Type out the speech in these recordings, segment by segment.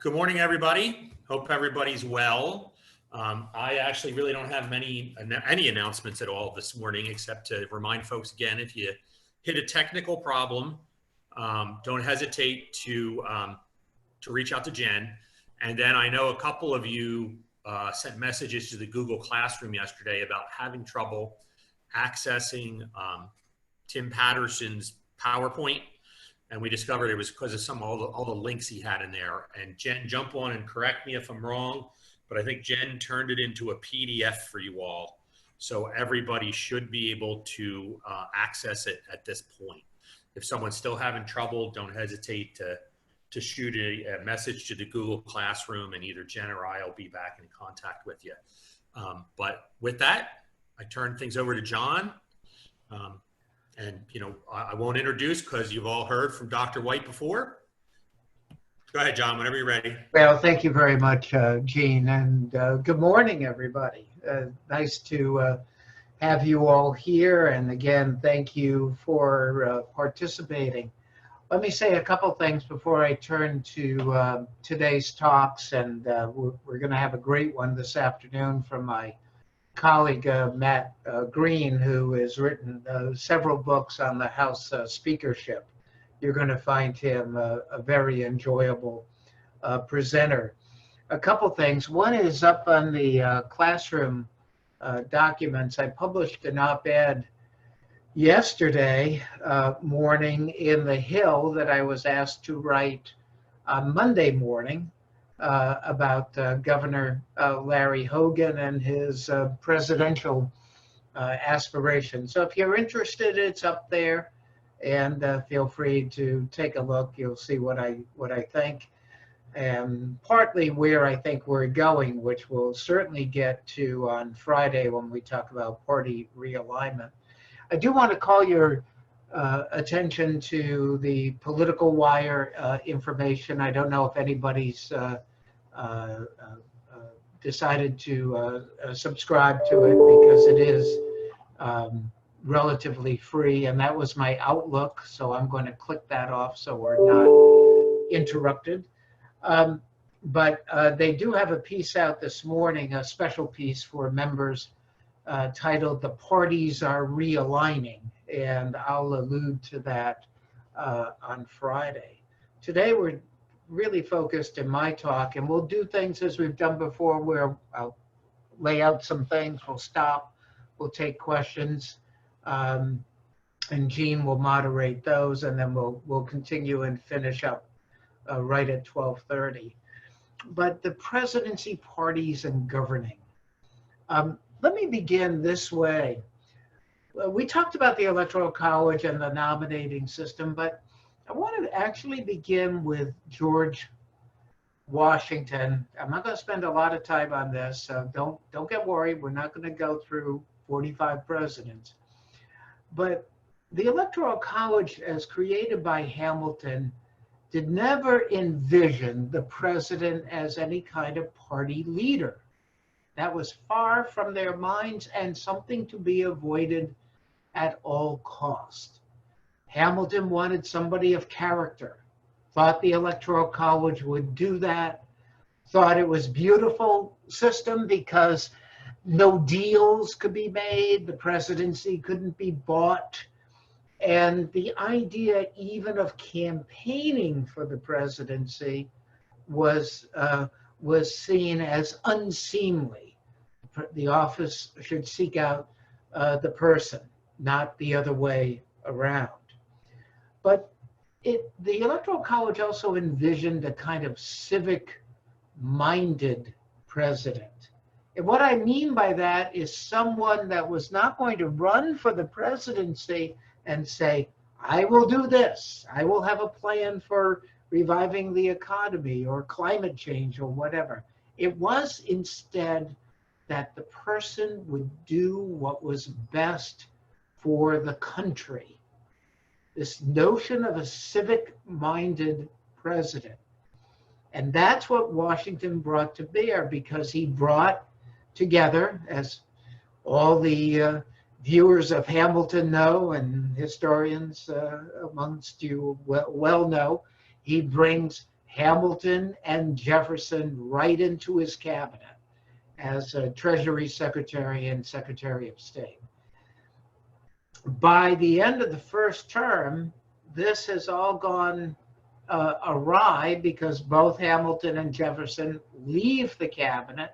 Good morning, everybody. Hope everybody's well. I actually really don't have any announcements at all this morning, except to remind folks again, if you hit a technical problem, don't hesitate to reach out to Jen. And then I know a couple of you sent messages to the Google Classroom yesterday about having trouble accessing Tim Patterson's PowerPoint. And we discovered it was because of all the links he had in there. And Jen, jump on and correct me if I'm wrong, but I think Jen turned it into a PDF for you all. So everybody should be able to access it at this point. If someone's still having trouble, don't hesitate to shoot a message to the Google Classroom, and either Jen or I will be back in contact with you. But with that, I turn things over to John. And, I won't introduce because you've all heard from Dr. White before. Go ahead, John, whenever you're ready. Well, thank you very much, Gene, and good morning, everybody. Nice to have you all here, and again, thank you for participating. Let me say a couple things before I turn to today's talks, and we're going to have a great one this afternoon from my colleague Matt Green, who has written several books on the House speakership. You're going to find him a very enjoyable presenter. A couple things. One is up on the classroom documents. I published an op-ed yesterday morning in The Hill that I was asked to write on Monday morning about Governor Larry Hogan and his presidential aspirations. So if you're interested, it's up there, and feel free to take a look. You'll see what I think, and partly where I think we're going, which we'll certainly get to on Friday when we talk about party realignment. I do want to call your attention to the Political Wire information. I don't know if anybody's decided to subscribe to it, because it is relatively free, and that was my Outlook, so I'm going to click that off so we're not interrupted. But they do have a piece out this morning, a special piece for members titled "The Parties Are Realigning," and I'll allude to that on Friday. Today we're really focused in my talk, and we'll do things as we've done before, where I'll lay out some things, we'll stop, we'll take questions, and Gene will moderate those, and then we'll continue and finish up right at 12:30. But the presidency, parties, and governing. Let me begin this way. We talked about the Electoral College and the nominating system, but I want to actually begin with George Washington. I'm not going to spend a lot of time on this, so don't get worried. We're not going to go through 45 presidents. But the Electoral College, as created by Hamilton, did never envision the president as any kind of party leader. That was far from their minds and something to be avoided at all costs. Hamilton wanted somebody of character, thought the Electoral College would do that, thought it was a beautiful system because no deals could be made, the presidency couldn't be bought, and the idea even of campaigning for the presidency was seen as unseemly. The office should seek out the person, not the other way around. But the Electoral College also envisioned a kind of civic-minded president. And what I mean by that is someone that was not going to run for the presidency and say, I will do this, I will have a plan for reviving the economy or climate change or whatever. It was instead that the person would do what was best for the country. This notion of a civic-minded president. And that's what Washington brought to bear, because he brought together, as all the viewers of Hamilton know and historians amongst you well know, he brings Hamilton and Jefferson right into his cabinet as Treasury Secretary and Secretary of State. By the end of the first term, this has all gone awry because both Hamilton and Jefferson leave the cabinet.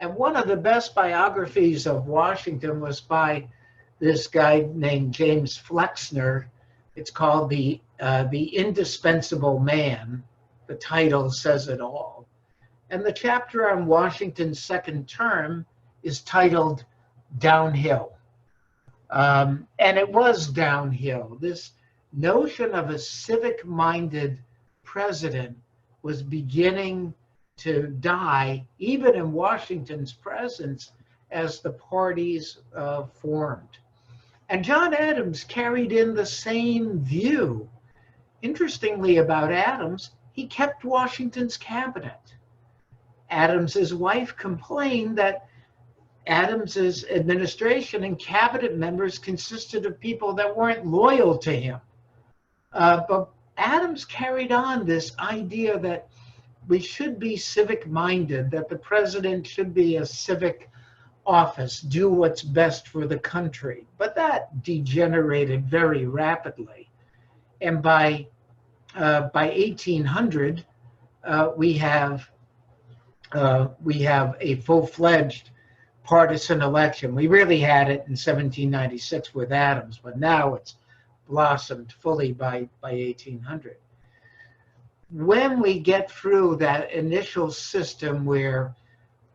And one of the best biographies of Washington was by this guy named James Flexner. It's called The Indispensable Man. The title says it all. And the chapter on Washington's second term is titled Downhill. And it was downhill. This notion of a civic-minded president was beginning to die, even in Washington's presence, as the parties formed. And John Adams carried in the same view. Interestingly about Adams, he kept Washington's cabinet. Adams's wife complained that Adams's administration and cabinet members consisted of people that weren't loyal to him. But Adams carried on this idea that we should be civic-minded, that the president should be a civic office, do what's best for the country. But that degenerated very rapidly. And by 1800, we have a full-fledged partisan election. We really had it in 1796 with Adams, but now it's blossomed fully by 1800. When we get through that initial system where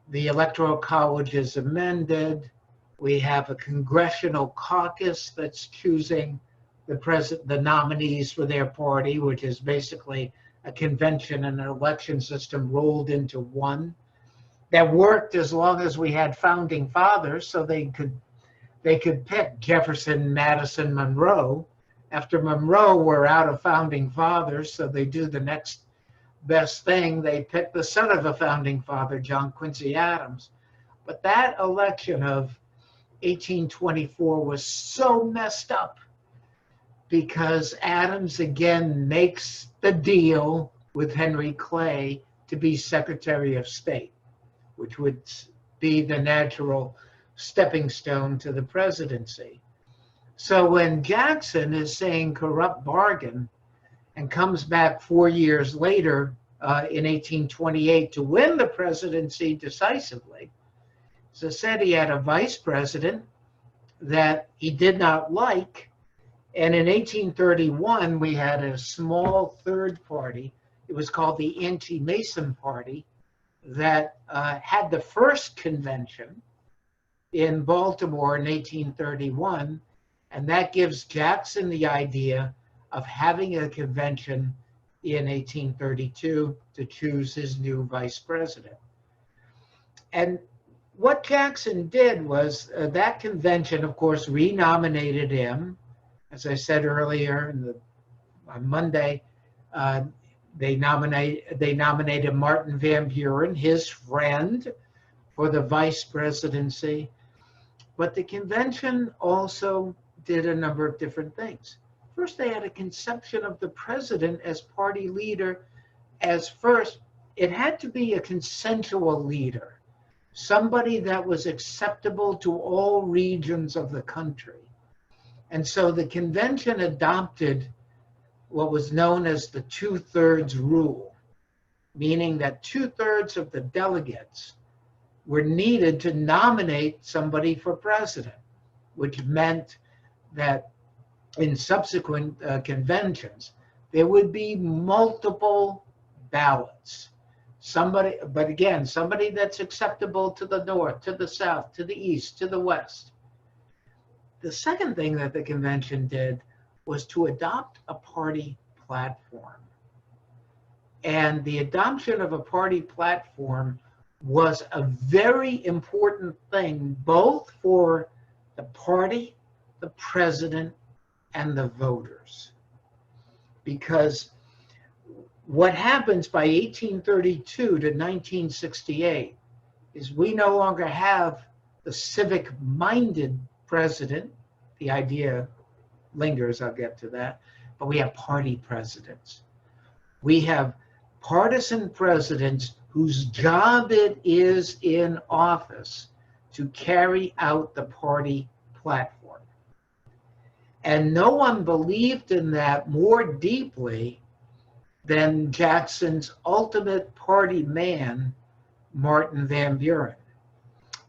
the Electoral College is amended, we have a congressional caucus that's choosing the nominees for their party, which is basically a convention and an election system rolled into one. That worked as long as we had founding fathers, so they could pick Jefferson, Madison, Monroe. After Monroe, we're out of founding fathers, so they do the next best thing. They pick the son of a founding father, John Quincy Adams. But that election of 1824 was so messed up because Adams again makes the deal with Henry Clay to be Secretary of State, which would be the natural stepping stone to the presidency. So when Jackson is saying corrupt bargain and comes back 4 years later in 1828 to win the presidency decisively, as I said, he had a vice president that he did not like. And in 1831, we had a small third party. It was called the Anti-Mason Party that had the first convention in Baltimore in 1831. And that gives Jackson the idea of having a convention in 1832 to choose his new vice president. And what Jackson did was that convention, of course, renominated him. As I said earlier, on Monday, they nominated Martin Van Buren, his friend, for the vice presidency. But the convention also did a number of different things. First, they had a conception of the president as party leader as first, it had to be a consensual leader, somebody that was acceptable to all regions of the country. And so the convention adopted what was known as the 2/3 rule, meaning that 2/3 of the delegates were needed to nominate somebody for president, which meant that in subsequent conventions, there would be multiple ballots. But again, somebody that's acceptable to the north, to the south, to the east, to the west. The second thing that the convention did was to adopt a party platform. And the adoption of a party platform was a very important thing, both for the party, the president, and the voters. Because what happens by 1832 to 1968 is we no longer have the civic-minded president. The idea lingers, I'll get to that, but we have party presidents. We have partisan presidents whose job it is in office to carry out the party platform. And no one believed in that more deeply than Jackson's ultimate party man, Martin Van Buren.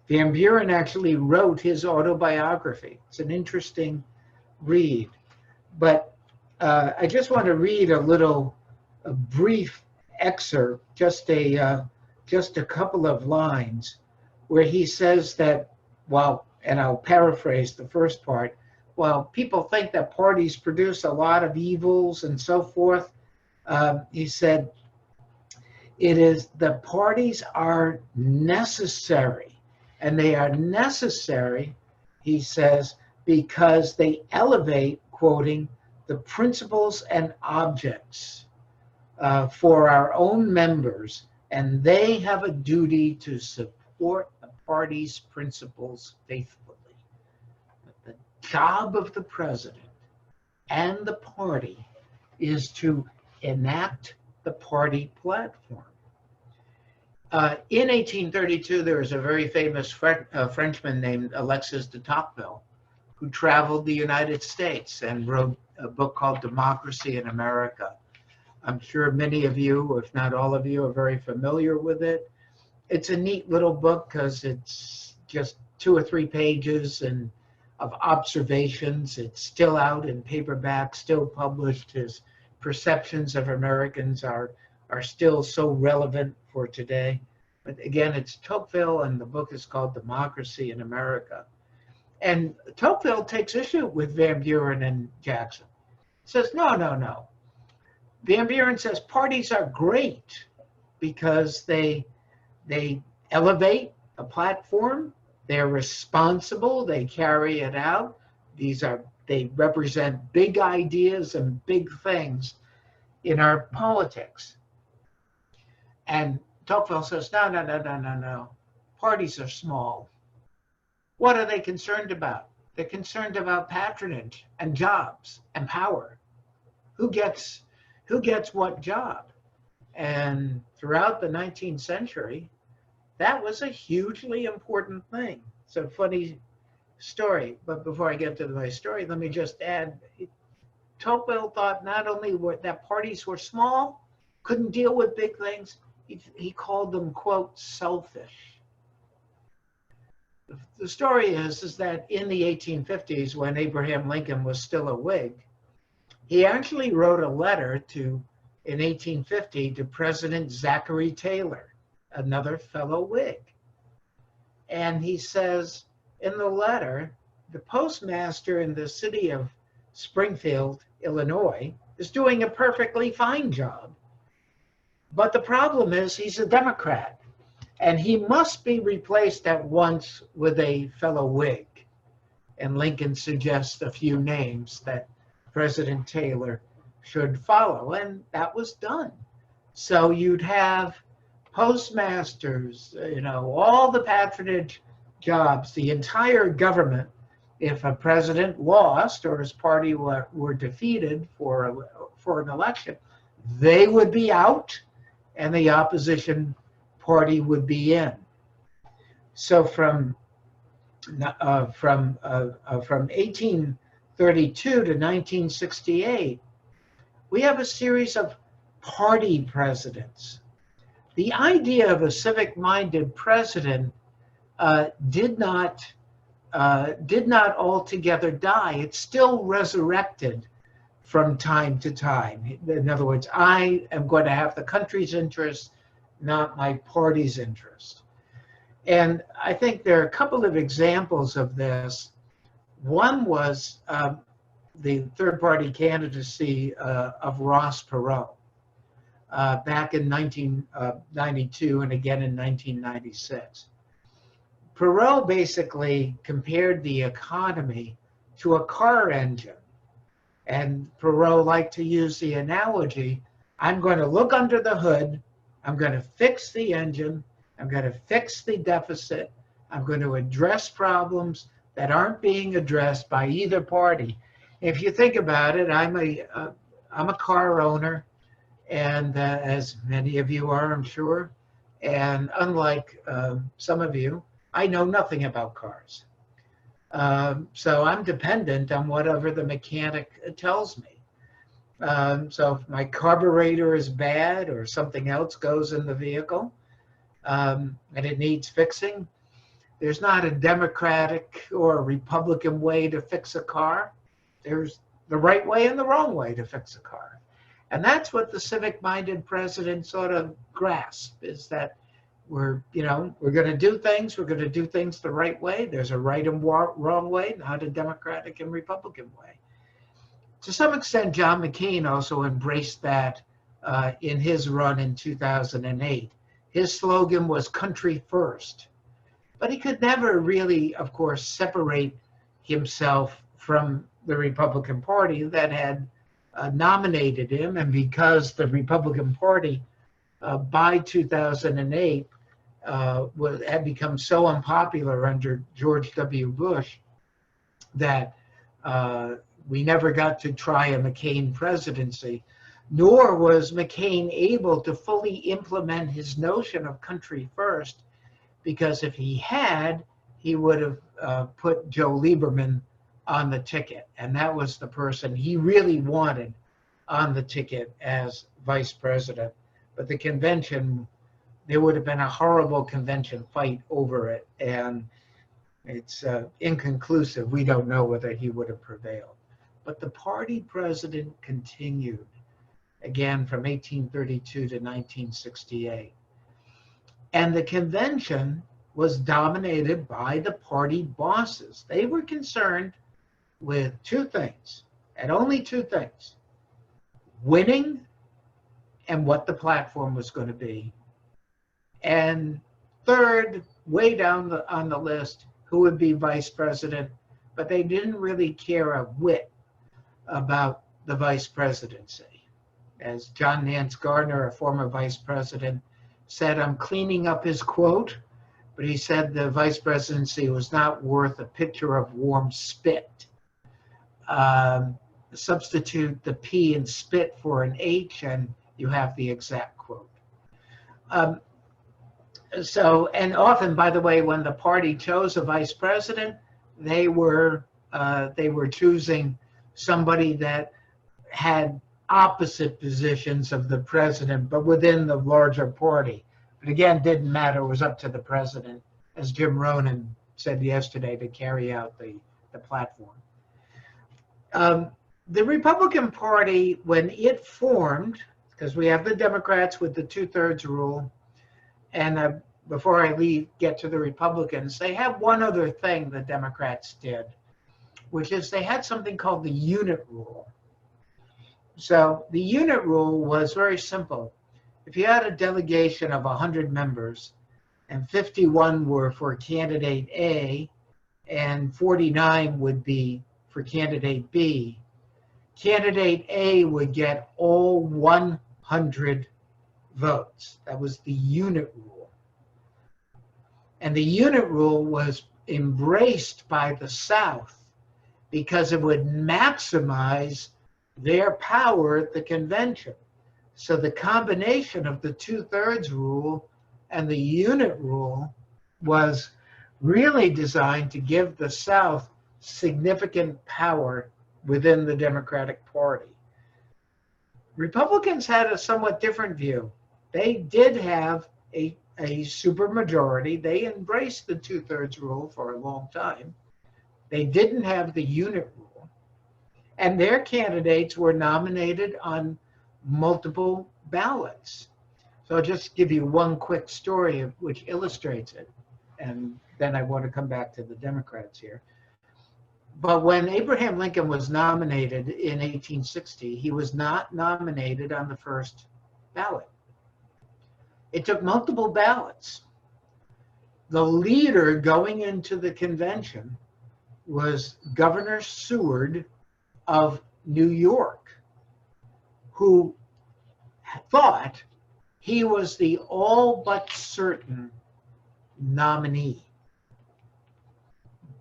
Van Buren actually wrote his autobiography. It's an interesting read. But I just want to read a brief excerpt, just a couple of lines, where he says that, well, and I'll paraphrase the first part, while people think that parties produce a lot of evils and so forth, he said, the parties are necessary. And they are necessary, he says, because they elevate, quoting, the principles and objects for our own members, and they have a duty to support the party's principles faithfully. But the job of the president and the party is to enact the party platform. In 1832, there was a very famous Frenchman named Alexis de Tocqueville, who traveled the United States and wrote a book called Democracy in America. I'm sure many of you, if not all of you, are very familiar with it. It's a neat little book because it's just 2 or 3 pages and of observations. It's still out in paperback, still published. His perceptions of Americans are still so relevant for today. But again, it's Tocqueville, and the book is called Democracy in America. And Tocqueville takes issue with Van Buren and Jackson. He says, no. Van Buren says parties are great because they elevate a platform, they're responsible, they carry it out. They represent big ideas and big things in our politics. And Tocqueville says, no. Parties are small. What are they concerned about? They're concerned about patronage and jobs and power. Who gets what job? And throughout the 19th century, that was a hugely important thing. It's a funny story, but before I get to my story, let me just add, Tocqueville thought not only that parties were small, couldn't deal with big things, he called them, quote, selfish. The story is that in the 1850s, when Abraham Lincoln was still a Whig, he actually wrote a letter in 1850 to President Zachary Taylor, another fellow Whig. And he says in the letter, the postmaster in the city of Springfield, Illinois, is doing a perfectly fine job. But the problem is he's a Democrat, and he must be replaced at once with a fellow Whig. And Lincoln suggests a few names that President Taylor should follow, and that was done. So you'd have postmasters, all the patronage jobs, the entire government. If a president lost or his party were defeated for an election, they would be out and the opposition party would be in. So from 1832 to 1968, we have a series of party presidents. The idea of a civic-minded president did not altogether die. It's still resurrected from time to time. In other words, I am going to have the country's interest, not my party's interest. And I think there are a couple of examples of this. One was the third-party candidacy of Ross Perot back in 1992 and again in 1996. Perot basically compared the economy to a car engine. And Perot liked to use the analogy, I'm going to look under the hood, I'm going to fix the engine, I'm going to fix the deficit, I'm going to address problems that aren't being addressed by either party. If you think about it, I'm a car owner, and as many of you are, I'm sure. And unlike some of you, I know nothing about cars. So I'm dependent on whatever the mechanic tells me. So if my carburetor is bad or something else goes in the vehicle and it needs fixing, there's not a Democratic or a Republican way to fix a car. There's the right way and the wrong way to fix a car. And that's what the civic-minded president sort of grasp, is that we're going to do things. We're going to do things the right way. There's a right and wrong way, not a Democratic and Republican way. To some extent, John McCain also embraced that in his run in 2008. His slogan was "Country First," but he could never really, of course, separate himself from the Republican Party that had nominated him. And because the Republican Party by 2008 had become so unpopular under George W. Bush that we never got to try a McCain presidency, nor was McCain able to fully implement his notion of country first, because if he had, he would have put Joe Lieberman on the ticket. And that was the person he really wanted on the ticket as vice president. But the convention, there would have been a horrible convention fight over it. And it's inconclusive. We don't know whether he would have prevailed. But the party president continued, again, from 1832 to 1968. And the convention was dominated by the party bosses. They were concerned with two things, and only two things: winning and what the platform was going to be. And third, way down on the list, who would be vice president, but they didn't really care a whit about the vice presidency. As John Nance Garner, a former vice president, said, I'm cleaning up his quote, but he said the vice presidency was not worth a pitcher of warm spit. Substitute the P in spit for an H, and you have the exact quote. And often, by the way, when the party chose a vice president, they were choosing somebody that had opposite positions of the president, but within the larger party. But again, didn't matter. It was up to the president, as Jim Ronan said yesterday, to carry out the platform. The Republican Party, when it formed, because we have the Democrats with the 2/3 rule, and before I get to the Republicans, they have one other thing the Democrats did, which is they had something called the unit rule. So the unit rule was very simple. If you had a delegation of 100 members and 51 were for candidate A and 49 would be for candidate B, candidate A would get all 100 votes. That was the unit rule. And the unit rule was embraced by the South because it would maximize their power at the convention. So the combination of the 2/3 rule and the unit rule was really designed to give the South significant power within the Democratic Party. Republicans had a somewhat different view. They did have a supermajority. They embraced the 2/3 rule for a long time. They didn't have the unit rule. And their candidates were nominated on multiple ballots. So I'll just give you one quick story which illustrates it. And then I want to come back to the Democrats here. But when Abraham Lincoln was nominated in 1860, he was not nominated on the first ballot. It took multiple ballots. The leader going into the convention was Governor Seward of New York, who thought he was the all but certain nominee.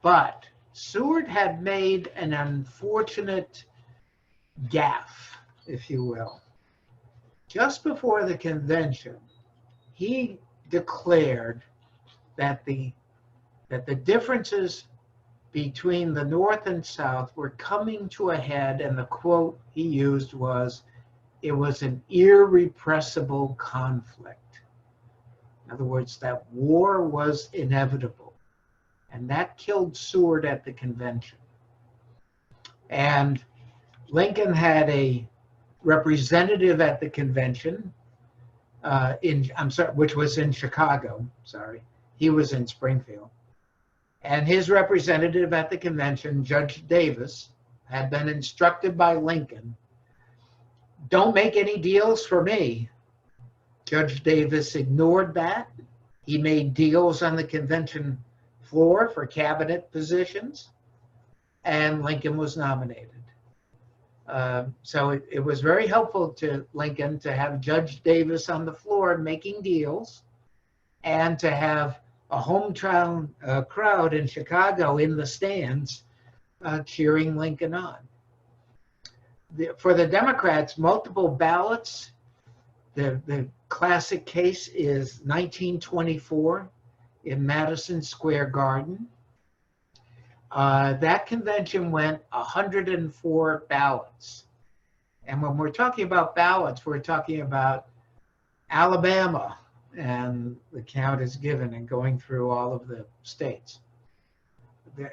But Seward had made an unfortunate gaffe, if you will. just before the convention, he declared that the differences between the North and South were coming to a head, and the quote he used was, "It was an irrepressible conflict." In other words, that war was inevitable. And that killed Seward at the convention. And Lincoln had a representative at the convention, which was in Chicago. Sorry, he was in Springfield. And his representative at the convention, Judge Davis, had been instructed by Lincoln, "Don't make any deals for me." Judge Davis ignored that. He made deals on the convention floor for cabinet positions, and Lincoln was nominated. So it was very helpful to Lincoln to have Judge Davis on the floor making deals, and to have a hometown crowd in Chicago in the stands cheering Lincoln on. For the Democrats, multiple ballots. The classic case is 1924 in Madison Square Garden. That convention went 104 ballots. And when we're talking about ballots, we're talking about Alabama, and the count is given and going through all of the states.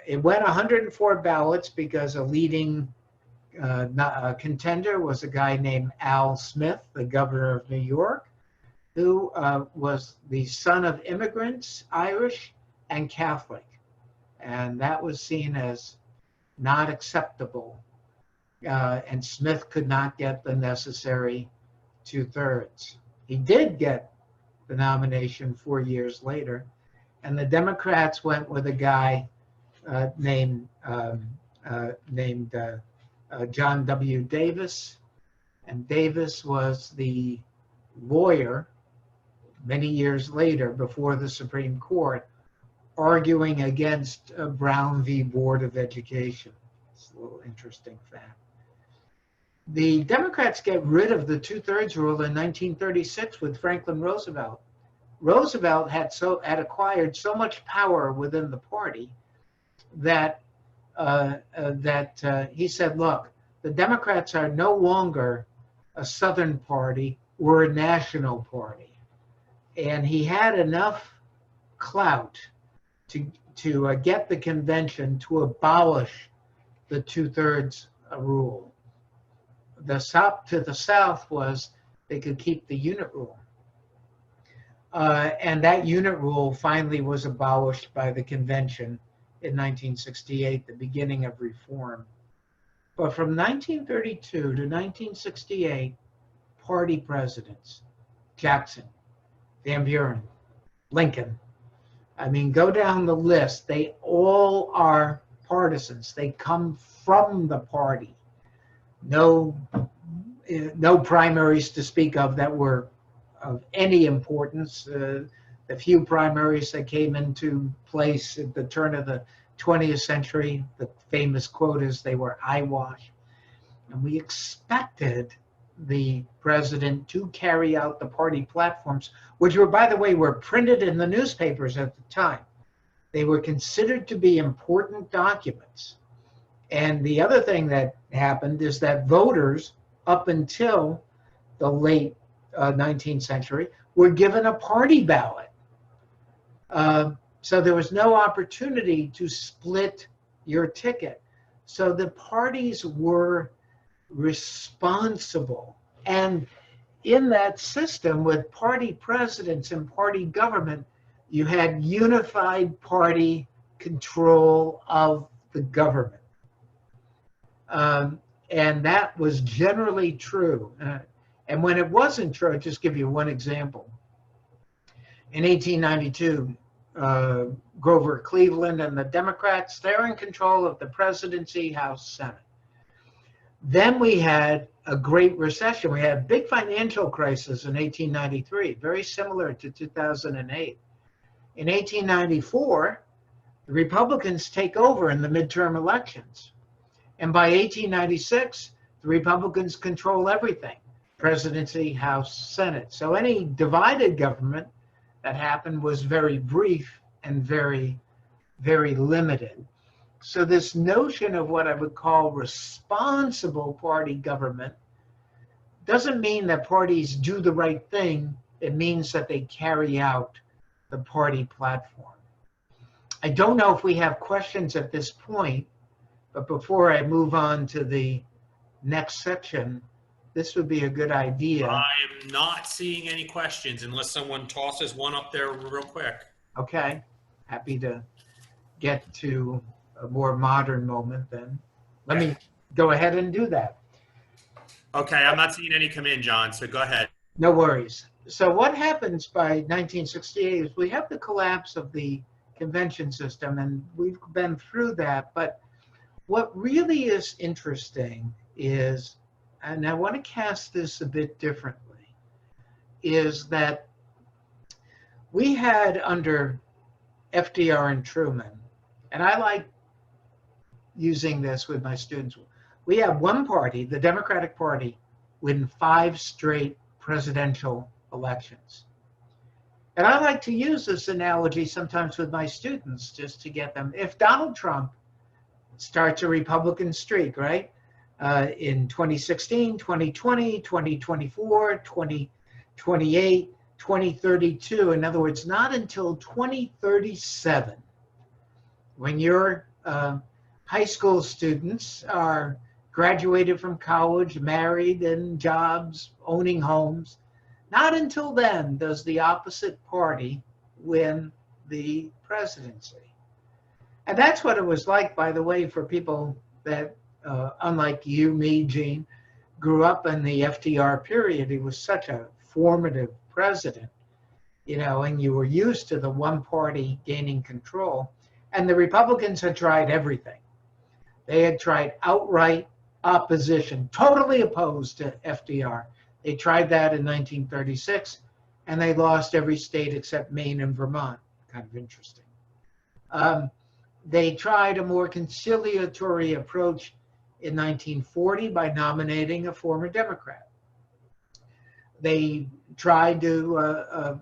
It went 104 ballots because a leading contender was a guy named Al Smith, the governor of New York, who was the son of immigrants, Irish and Catholic. And that was seen as not acceptable. And Smith could not get the necessary 2/3. He did get the nomination 4 years later. And the Democrats went with a guy named John W. Davis. And Davis was the lawyer many years later before the Supreme Court, arguing against Brown v. Board of Education. It's a little interesting fact. The Democrats get rid of the 2/3 rule in 1936 with Franklin Roosevelt. Roosevelt had acquired so much power within the party that he said, "Look, the Democrats are no longer a Southern party; we're a national party." And he had enough clout to get the convention to abolish the 2/3 rule. The South was they could keep the unit rule. And that unit rule finally was abolished by the convention in 1968, the beginning of reform. But from 1932 to 1968, party presidents, Jackson, Van Buren, Lincoln, I mean, go down the list. They all are partisans. They come from the party. No primaries to speak of that were of any importance. The few primaries that came into place at the turn of the 20th century, the famous quote is they were eyewash. And we expected the president to carry out the party platforms, which were, by the way, were printed in the newspapers at the time. They were considered to be important documents. And the other thing that happened is that voters, up until the late 19th century, were given a party ballot. So there was no opportunity to split your ticket. So the parties were responsible. And in that system, with party presidents and party government, you had unified party control of the government. And that was generally true. And when it wasn't true, I'll just give you one example. In 1892, Grover Cleveland and the Democrats, they're in control of the presidency, House, Senate. Then we had a great recession. We had a big financial crisis in 1893, very similar to 2008. In 1894, the Republicans take over in the midterm elections. And by 1896, the Republicans control everything. Presidency, House, Senate. So any divided government that happened was very brief and very, very limited. So this notion of what I would call responsible party government doesn't mean that parties do the right thing. It means that they carry out the party platform. I don't know if we have questions at this point, but before I move on to the next section, this would be a good idea. I'm not seeing any questions unless someone tosses one up there real quick. Okay, happy to get to a more modern moment then. Let me go ahead and do that. Okay, I'm not seeing any come in, John, so go ahead. No worries. So what happens by 1968 is we have the collapse of the convention system, and we've been through that. But what really is interesting is, and I want to cast this a bit differently, is that we had under FDR and Truman, and I like using this with my students, we have one party, the Democratic Party, win 5 straight presidential elections. And I like to use this analogy sometimes with my students just to get them. If Donald Trump starts a Republican streak, right, in 2016, 2020, 2024, 2028, 2032, in other words, not until 2037, when your high school students are graduated from college, married, in jobs, owning homes, not until then does the opposite party win the presidency. And that's what it was like, by the way, for people that, unlike you, me, Gene, grew up in the FDR period. He was such a formative president, you know, and you were used to the one party gaining control. And the Republicans had tried everything. They had tried outright opposition, totally opposed to FDR. They tried that in 1936, and they lost every state except Maine and Vermont. Kind of interesting. They tried a more conciliatory approach in 1940 by nominating a former Democrat. They tried to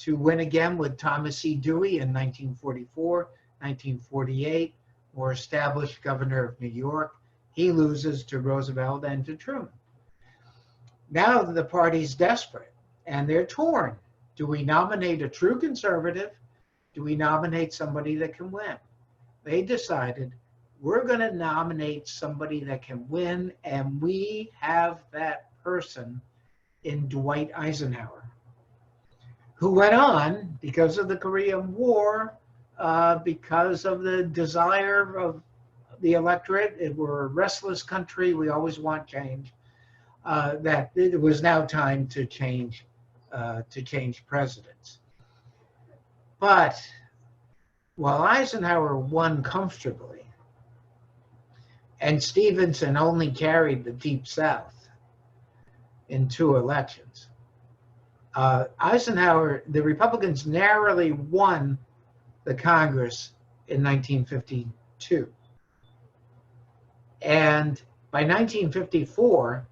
win again with Thomas E. Dewey in 1944, 1948, more established governor of New York. He loses to Roosevelt and to Truman. Now the party's desperate, and they're torn. Do we nominate a true conservative? Do we nominate somebody that can win? They decided, we're going to nominate somebody that can win, and we have that person in Dwight Eisenhower, who went on, because of the Korean War, because of the desire of the electorate. We're a restless country. We always want change. That it was now time to change presidents. But while Eisenhower won comfortably, and Stevenson only carried the Deep South in 2 elections, Eisenhower, the Republicans narrowly won the Congress in 1952. And by 1954,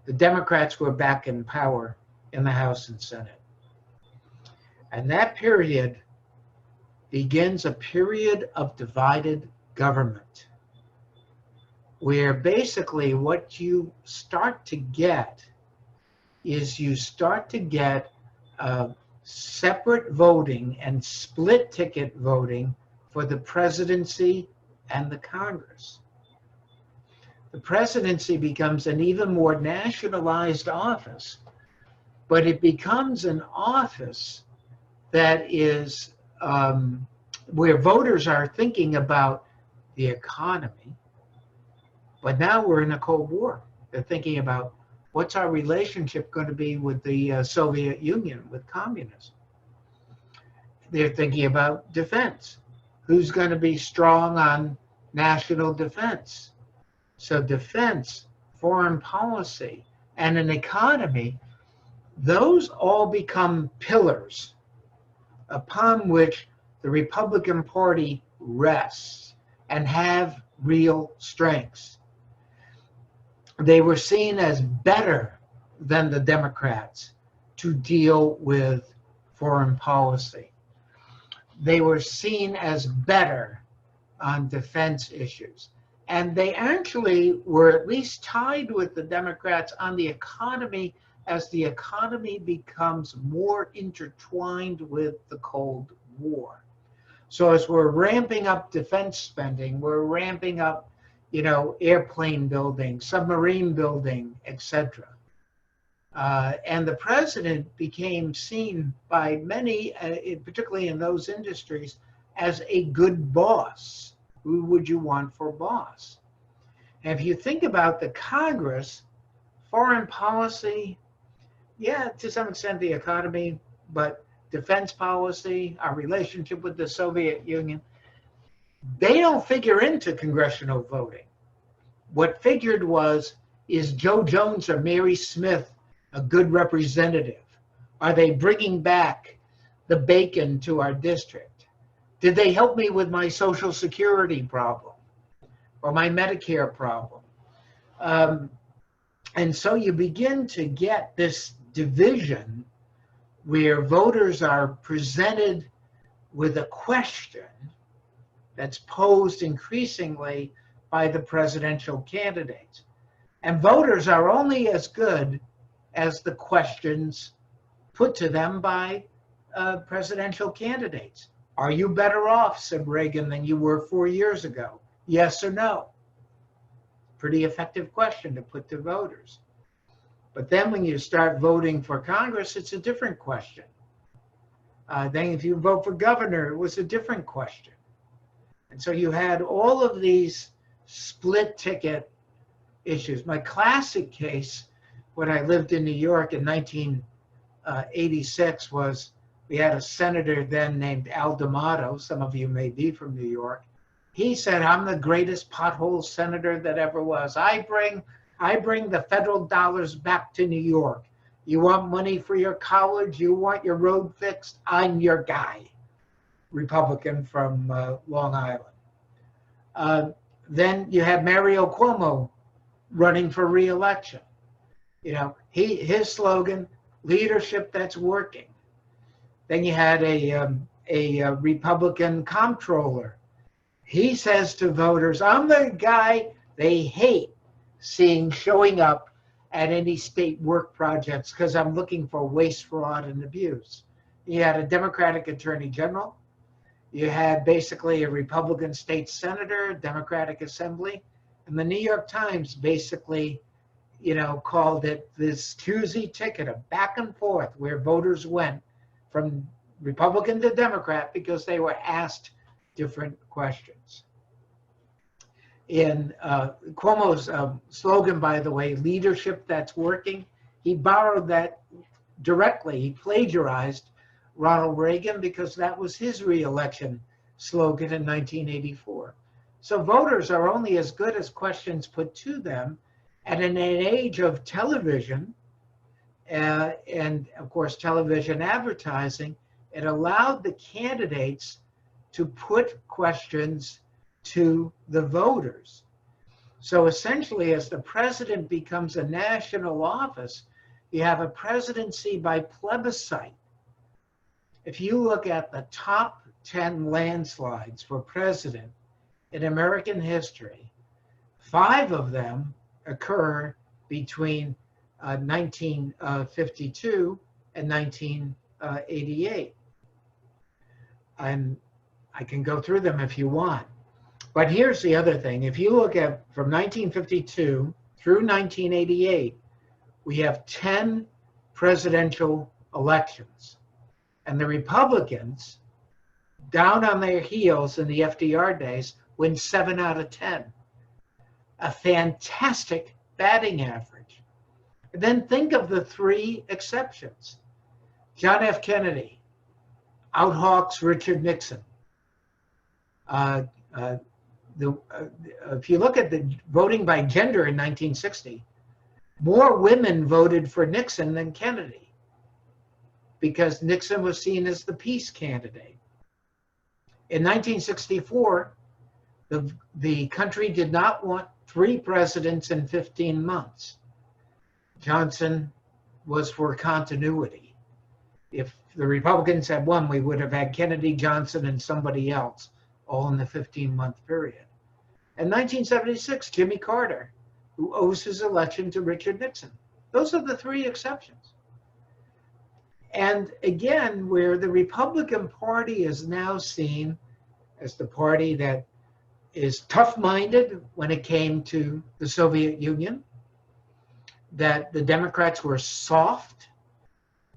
the Democrats were back in power in the House and Senate. And that period begins a period of divided government, where basically what you start to get is you start to get separate voting and split ticket voting for the presidency and the Congress. The presidency becomes an even more nationalized office, but it becomes an office that is where voters are thinking about the economy. But now we're in a Cold War. They're thinking about what's our relationship going to be with the Soviet Union, with communism. They're thinking about defense. Who's going to be strong on national defense? So defense, foreign policy, and an economy, those all become pillars upon which the Republican Party rests and have real strengths. they were seen as better than the Democrats to deal with foreign policy. They were seen as better on defense issues. And they actually were at least tied with the Democrats on the economy as the economy becomes more intertwined with the Cold War. So as we're ramping up defense spending, we're ramping up, airplane building, submarine building, etc. And the president became seen by many, particularly in those industries, as a good boss. Who would you want for boss? And if you think about the Congress, foreign policy, yeah, to some extent the economy, but defense policy, our relationship with the Soviet Union, they don't figure into congressional voting. What figured was, is Joe Jones or Mary Smith a good representative? Are they bringing back the bacon to our district? Did they help me with my Social Security problem or my Medicare problem? And so you begin to get this division where voters are presented with a question that's posed increasingly by the presidential candidates. And voters are only as good as the questions put to them by presidential candidates. Are you better off, said Reagan, than you were 4 years ago? Yes or no? Pretty effective question to put to voters. But then when you start voting for Congress, it's a different question. Then if you vote for governor, it was a different question. And so you had all of these split ticket issues. My classic case, when I lived in New York in 1986, was we had a senator then named Al D'Amato. Some of you may be from New York. He said, I'm the greatest pothole senator that ever was. I bring the federal dollars back to New York. You want money for your college? You want your road fixed? I'm your guy. Republican from Long Island. Then you had Mario Cuomo running for re-election. His slogan, leadership that's working. Then you had a Republican comptroller. He says to voters, I'm the guy they hate seeing showing up at any state work projects because I'm looking for waste, fraud, and abuse. You had a Democratic attorney general. You had basically a Republican state senator, Democratic assembly. And the New York Times basically, called it this choosy ticket, a back and forth where voters went from Republican to Democrat because they were asked different questions. In Cuomo's slogan, by the way, leadership that's working, he borrowed that directly. He plagiarized Ronald Reagan because that was his re-election slogan in 1984. So voters are only as good as questions put to them. And in an age of television and, of course, television advertising, it allowed the candidates to put questions to the voters. So essentially, as the president becomes a national office, you have a presidency by plebiscite. If you look at the top 10 landslides for president in American history, 5 of them occur between 1952 and 1988. And I can go through them if you want. But here's the other thing. If you look at from 1952 through 1988, we have 10 presidential elections. And the Republicans, down on their heels in the FDR days, win 7 out of 10. A fantastic batting average. And then think of the 3 exceptions. John F. Kennedy, outhawks Richard Nixon. If you look at the voting by gender in 1960, more women voted for Nixon than Kennedy because Nixon was seen as the peace candidate. In 1964, the country did not want 3 presidents in 15 months. Johnson was for continuity. If the Republicans had won, we would have had Kennedy, Johnson, and somebody else all in the 15-month period. In 1976, Jimmy Carter, who owes his election to Richard Nixon. Those are the 3 exceptions. And again, where the Republican Party is now seen as the party that is tough-minded when it came to the Soviet Union, that the Democrats were soft,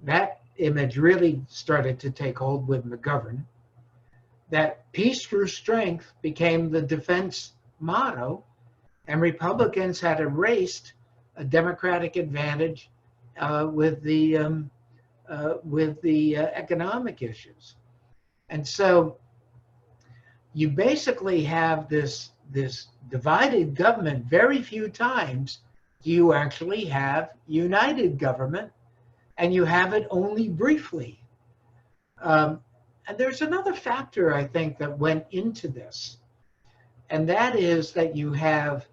that image really started to take hold with McGovern, that peace through strength became the defense motto, and Republicans had erased a Democratic advantage with the economic issues. And so you basically have this divided government. Very few times do you actually have united government, and you have it only briefly. And there's another factor, I think, that went into this, and that is that you have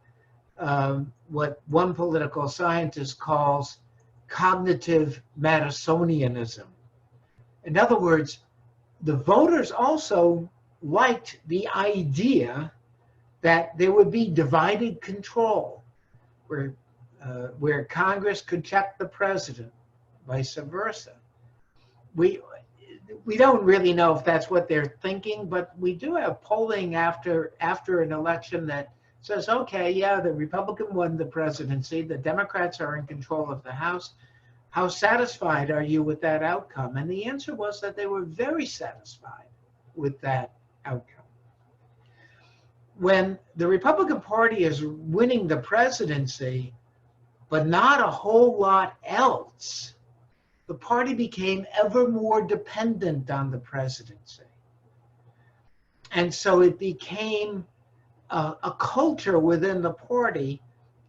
what one political scientist calls cognitive Madisonianism. In other words, the voters also liked the idea that there would be divided control, where Congress could check the president, vice versa. We don't really know if that's what they're thinking, but we do have polling after an election that says, okay, yeah, the Republican won the presidency, the Democrats are in control of the House. How satisfied are you with that outcome? And the answer was that they were very satisfied with that outcome. When the Republican Party is winning the presidency, but not a whole lot else, the party became ever more dependent on the presidency. And so it became a culture within the party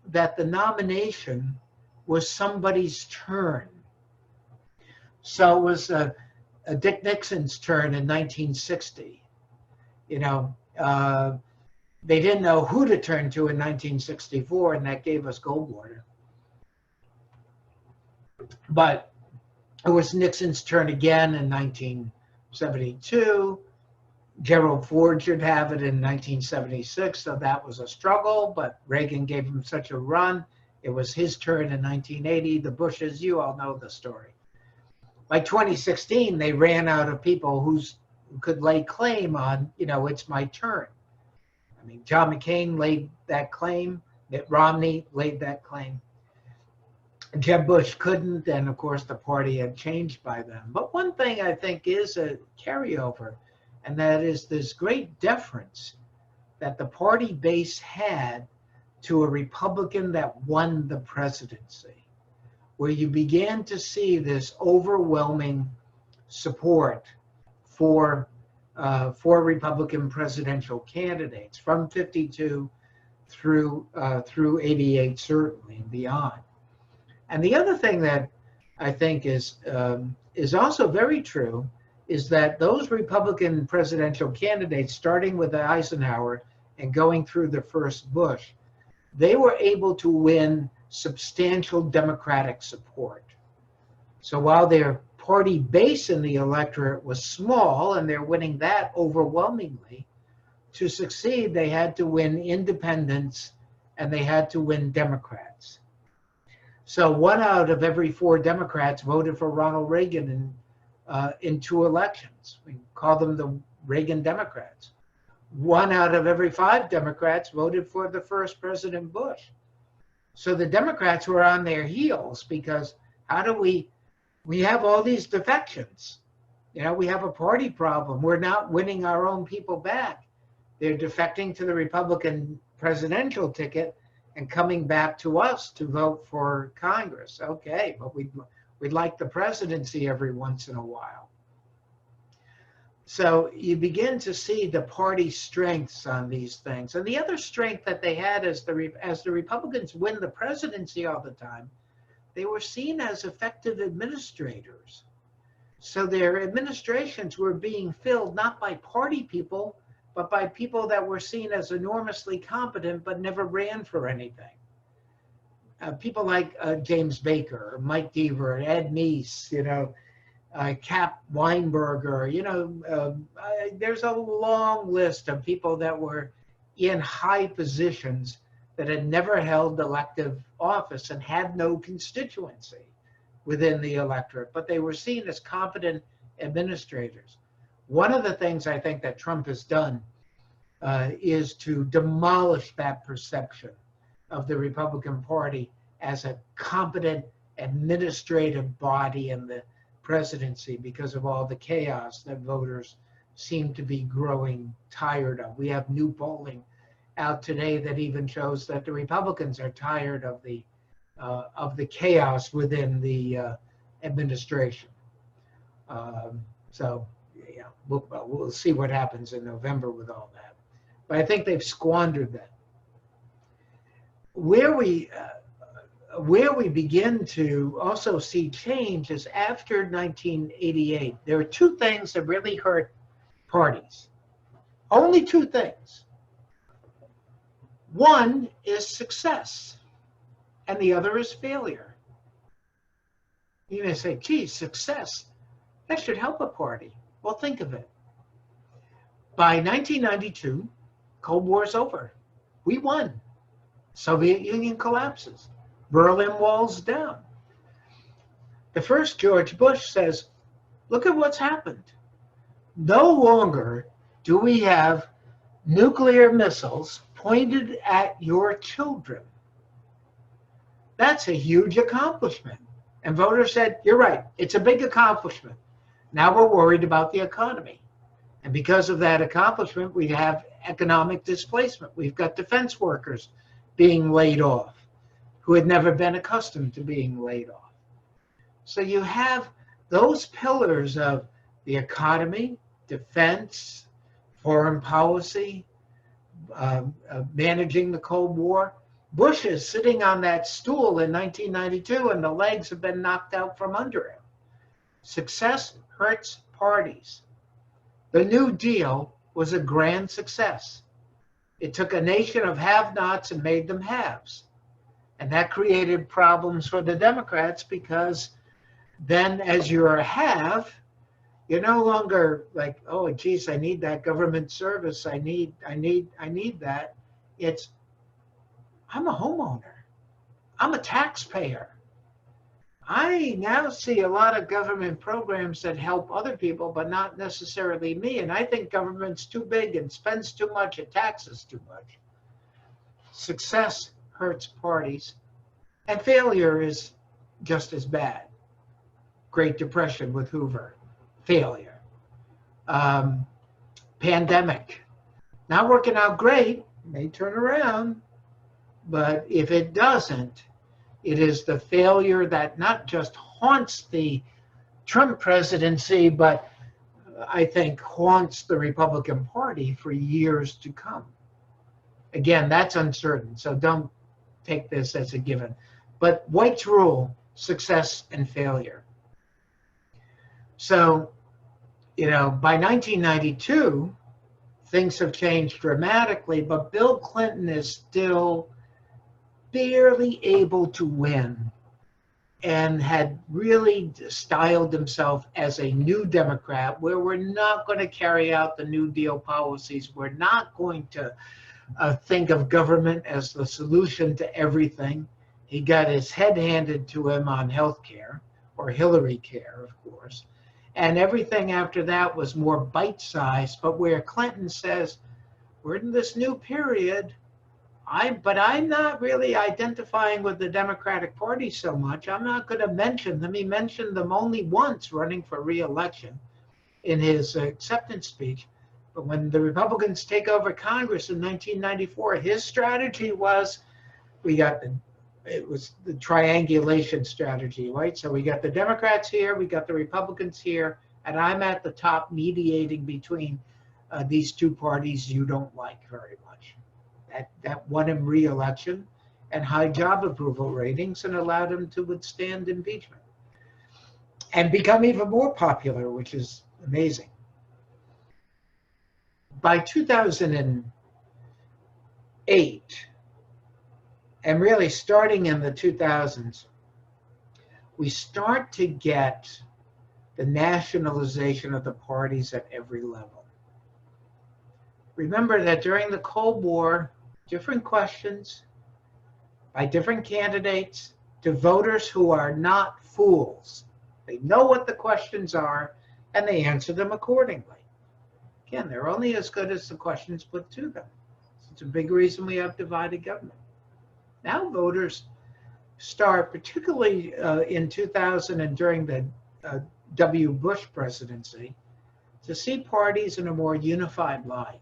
that the nomination was somebody's turn. So it was Dick Nixon's turn in 1960. You know, they didn't know who to turn to in 1964, and that gave us Goldwater. But it was Nixon's turn again in 1972. Gerald Ford should have it in 1976, so that was a struggle, but Reagan gave him such a run. It was his turn in 1980. The Bushes, you all know the story. By 2016, they ran out of people who could lay claim on, it's my turn. I mean, John McCain laid that claim. Mitt Romney laid that claim. Jeb Bush couldn't, and of course the party had changed by then. But one thing I think is a carryover, and that is this great deference that the party base had to a Republican that won the presidency, where you began to see this overwhelming support for Republican presidential candidates from 52 through 88 certainly and beyond. And the other thing that I think is also very true is that those Republican presidential candidates, starting with Eisenhower and going through the first Bush, they were able to win substantial Democratic support. So while their party base in the electorate was small, and they're winning that overwhelmingly, to succeed, they had to win independents and they had to win Democrats. So 1 out of every 4 Democrats voted for Ronald Reagan in 2 elections. We call them the Reagan Democrats. 1 out of every 5 Democrats voted for the first President Bush. So the Democrats were on their heels because we have all these defections. We have a party problem. We're not winning our own people back. They're defecting to the Republican presidential ticket and coming back to us to vote for Congress. Okay, but we'd like the presidency every once in a while. So you begin to see the party strengths on these things. And the other strength that they had as the Republicans win the presidency all the time, they were seen as effective administrators. So their administrations were being filled not by party people, but by people that were seen as enormously competent but never ran for anything. People like James Baker, Mike Deaver, Ed Meese, Cap Weinberger, there's a long list of people that were in high positions that had never held elective office and had no constituency within the electorate, but they were seen as competent administrators. One of the things I think that Trump has done is to demolish that perception of the Republican Party as a competent administrative body in the presidency because of all the chaos that voters seem to be growing tired of. We have new polling out today that even shows that the Republicans are tired of the chaos within the administration. So yeah, we'll see what happens in November with all that. But I think they've squandered that. Where we begin to also see change is after 1988. There are two things that really hurt parties. Only two things. One is success, and the other is failure. You may say, geez, success, that should help a party. Well, think of it. By 1992, Cold War's over. We won. Soviet Union collapses. Berlin Wall's down. The first George Bush says, look at what's happened. No longer do we have nuclear missiles pointed at your children. That's a huge accomplishment. And voters said, you're right, it's a big accomplishment. Now we're worried about the economy. And because of that accomplishment, we have economic displacement. We've got defense workers being laid off who had never been accustomed to being laid off. So you have those pillars of the economy, defense, foreign policy, managing the Cold War. Bush is sitting on that stool in 1992 and the legs have been knocked out from under him. Success hurts parties. The New Deal was a grand success. It took a nation of have-nots and made them haves. And that created problems for the Democrats because then as you're a have, you're no longer like, oh, geez, I need that government service. I need that. It's, I'm a homeowner. I'm a taxpayer. I now see a lot of government programs that help other people, but not necessarily me. And I think government's too big and spends too much and taxes too much. Success hurts parties, and failure is just as bad. Great Depression with Hoover, failure. Pandemic, not working out great, may turn around, but if it doesn't, it is the failure that not just haunts the Trump presidency, but I think haunts the Republican Party for years to come. Again, that's uncertain, so don't take this as a given. But White's rule, success and failure. So, by 1992, things have changed dramatically, but Bill Clinton is still barely able to win and had really styled himself as a new Democrat where we're not going to carry out the New Deal policies. We're not going to think of government as the solution to everything. He got his head handed to him on health care, or Hillary care, of course. And everything after that was more bite-sized, but where Clinton says, we're in this new period, but I'm not really identifying with the Democratic Party so much. I'm not going to mention them. He mentioned them only once running for re-election in his acceptance speech. But when the Republicans take over Congress in 1994, his strategy was, it was the triangulation strategy, right? So we got the Democrats here, we got the Republicans here, and I'm at the top mediating between these two parties you don't like very much. That won him re-election and high job approval ratings and allowed him to withstand impeachment and become even more popular, which is amazing. by 2008, and really starting in the 2000s, we start to get the nationalization of the parties at every level. Remember that during the Cold War, different questions by different candidates to voters who are not fools. They know what the questions are and they answer them accordingly. Again, they're only as good as the questions put to them. It's a big reason we have divided government. Now voters start, particularly in 2000 and during the W. Bush presidency, to see parties in a more unified light.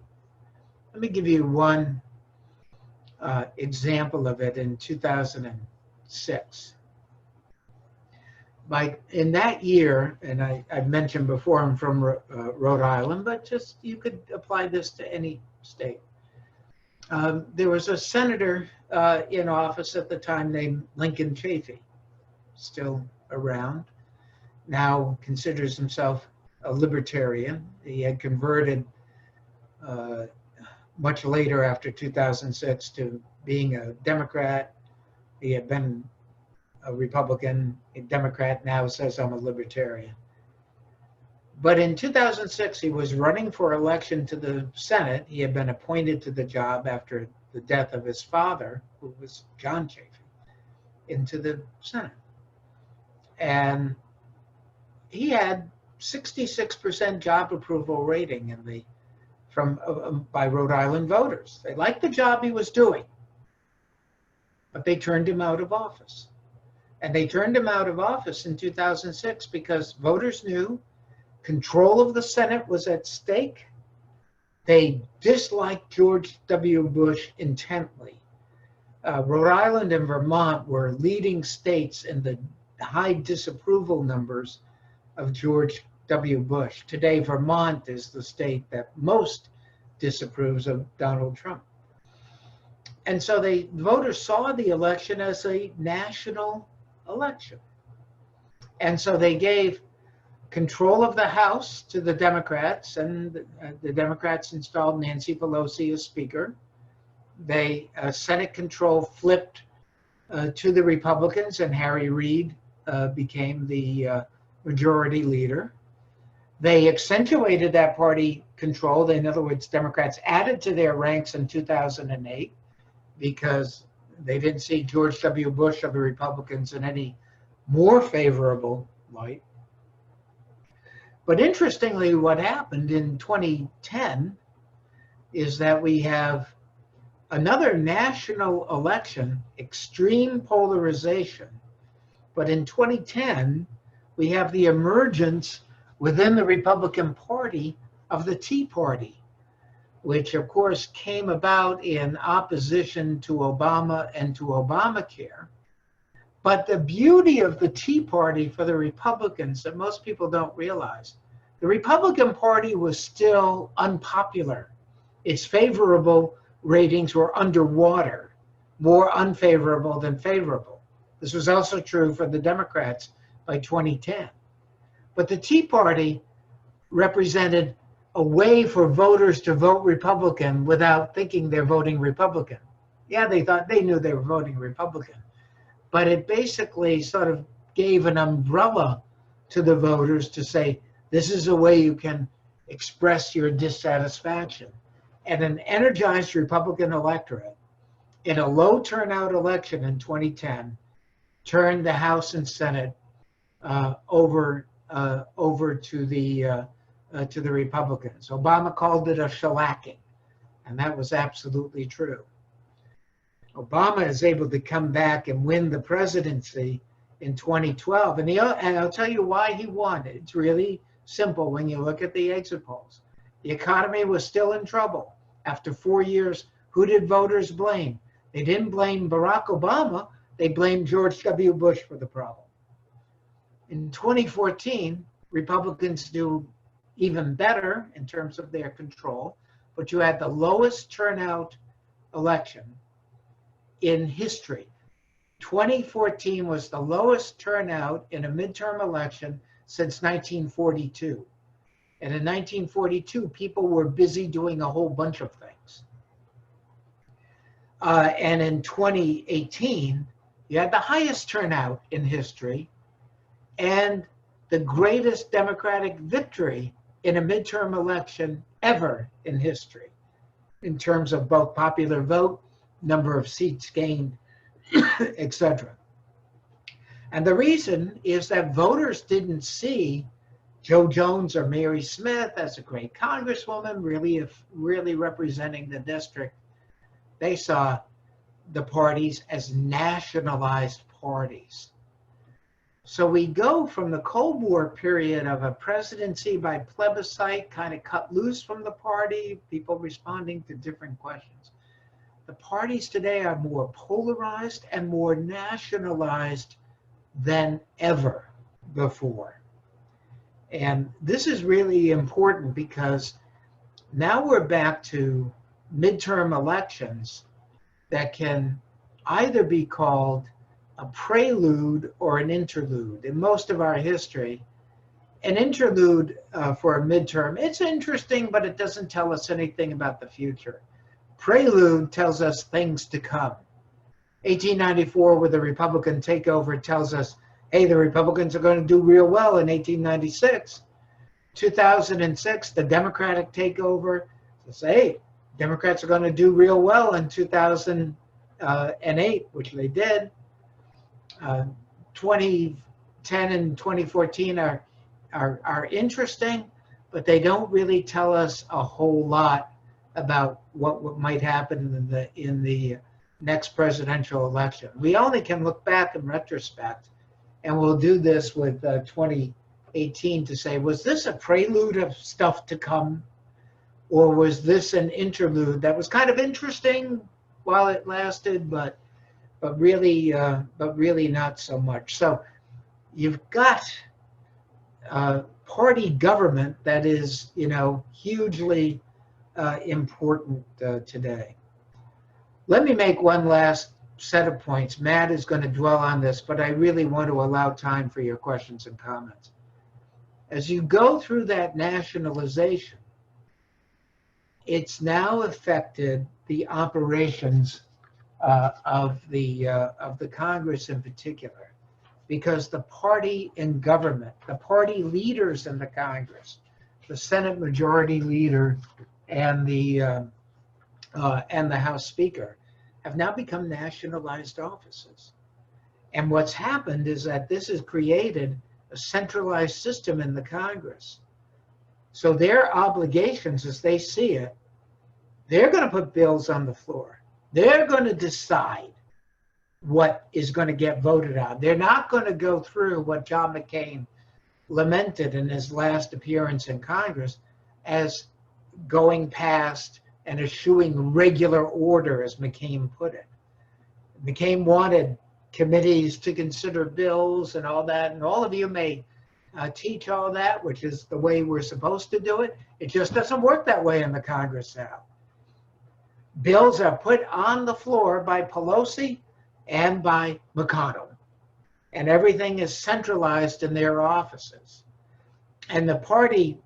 Let me give you one example of it in 2006. In that year, and I mentioned before I'm from Rhode Island, but just you could apply this to any state. There was a senator in office at the time named Lincoln Chafee, still around, now considers himself a libertarian. He had converted much later after 2006 to being a Democrat. He had been a Republican, a Democrat, now says I'm a libertarian. But in 2006, he was running for election to the Senate. He had been appointed to the job after the death of his father, who was John Chafee, into the Senate. And he had 66% job approval rating in the by Rhode Island voters. They liked the job he was doing, but they turned him out of office. And they turned him out of office in 2006 because voters knew control of the Senate was at stake. They disliked George W. Bush intently. Rhode Island and Vermont were leading states in the high disapproval numbers of George W. Bush. Today, Vermont is the state that most disapproves of Donald Trump. And so the voters saw the election as a national election. And so they gave control of the House to the Democrats, and the Democrats installed Nancy Pelosi as Speaker. They Senate control flipped to the Republicans, and Harry Reid became the majority leader. They accentuated that party control. In other words, Democrats added to their ranks in 2008 because they didn't see George W. Bush of the Republicans in any more favorable light. But interestingly, what happened in 2010 is that we have another national election, extreme polarization. But in 2010, we have the emergence within the Republican Party of the Tea Party, which of course came about in opposition to Obama and to Obamacare. But the beauty of the Tea Party for the Republicans that most people don't realize, the Republican Party was still unpopular. Its favorable ratings were underwater, more unfavorable than favorable. This was also true for the Democrats by 2010. But the Tea Party represented a way for voters to vote Republican without thinking they're voting Republican. Yeah, they knew they were voting Republican, but it basically sort of gave an umbrella to the voters to say, this is a way you can express your dissatisfaction. And an energized Republican electorate in a low turnout election in 2010 turned the House and Senate over to the Republicans. Obama called it a shellacking, and that was absolutely true. Obama is able to come back and win the presidency in 2012, and I'll tell you why he won. It's really simple when you look at the exit polls. The economy was still in trouble. After 4 years, who did voters blame? They didn't blame Barack Obama. They blamed George W. Bush for the problem. In 2014, Republicans do even better in terms of their control, but you had the lowest turnout election in history. 2014 was the lowest turnout in a midterm election since 1942. And in 1942, people were busy doing a whole bunch of things. And in 2018, you had the highest turnout in history and the greatest Democratic victory in a midterm election ever in history, in terms of both popular vote, number of seats gained, etc. And the reason is that voters didn't see Joe Jones or Mary Smith as a great congresswoman, really representing the district. They saw the parties as nationalized parties. So we go from the Cold War period of a presidency by plebiscite, kind of cut loose from the party, people responding to different questions. The parties today are more polarized and more nationalized than ever before. And this is really important because now we're back to midterm elections that can either be called a prelude or an interlude. In most of our history, an interlude for a midterm, it's interesting, but it doesn't tell us anything about the future. Prelude tells us things to come. 1894, with the Republican takeover, tells us, hey, the Republicans are going to do real well in 1896. 2006, the Democratic takeover says, hey, Democrats are going to do real well in 2008, which they did. 2010 and 2014 are interesting, but they don't really tell us a whole lot about what might happen in the next presidential election. We only can look back in retrospect, and we'll do this with 2018 to say, was this a prelude of stuff to come, or was this an interlude that was kind of interesting while it lasted, but really not so much. So you've got party government that is, hugely important today. Let me make one last set of points. Matt is going to dwell on this, but I really want to allow time for your questions and comments. As you go through that nationalization, it's now affected the operations of the Congress in particular, because the party in government, the party leaders in the Congress, the Senate Majority Leader and the House Speaker, have now become nationalized offices. And what's happened is that this has created a centralized system in the Congress. So their obligations, as they see it, they're going to put bills on the floor. They're going to decide what is going to get voted on. They're not going to go through what John McCain lamented in his last appearance in Congress as going past and eschewing regular order, as McCain put it. McCain wanted committees to consider bills and all that, and all of you may teach all that, which is the way we're supposed to do it. It just doesn't work that way in the Congress now. Bills are put on the floor by Pelosi and by McConnell, and everything is centralized in their offices. And the party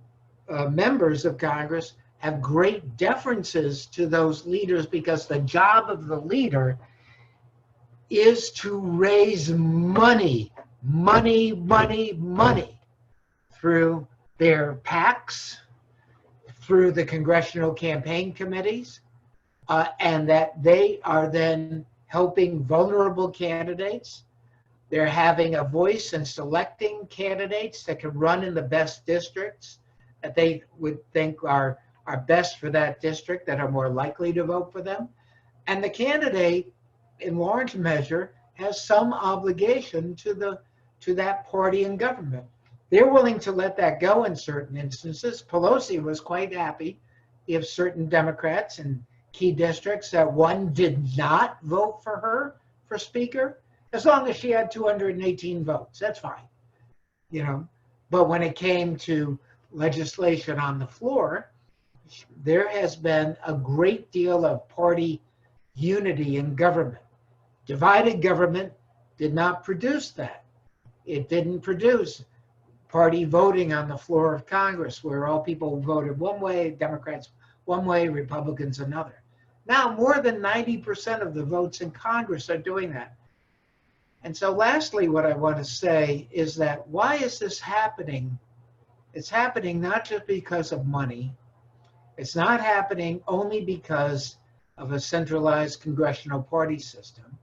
members of Congress have great deferences to those leaders, because the job of the leader is to raise money through their PACs, through the congressional campaign committees, and that they are then helping vulnerable candidates. They're having a voice in selecting candidates that can run in the best districts that they would think are best for that district, that are more likely to vote for them. And the candidate, in large measure, has some obligation to that party in government. They're willing to let that go in certain instances. Pelosi was quite happy if certain Democrats in key districts that one did not vote for her for speaker, as long as she had 218 votes. That's fine, But when it came to legislation on the floor, there has been a great deal of party unity in government. Divided government did not produce that. It didn't produce party voting on the floor of Congress, where all people voted one way, Democrats one way, Republicans another. Now, more than 90% of the votes in Congress are doing that. And so lastly, what I want to say is that why is this happening? It's happening not just because of money. It's not happening only because of a centralized congressional party system.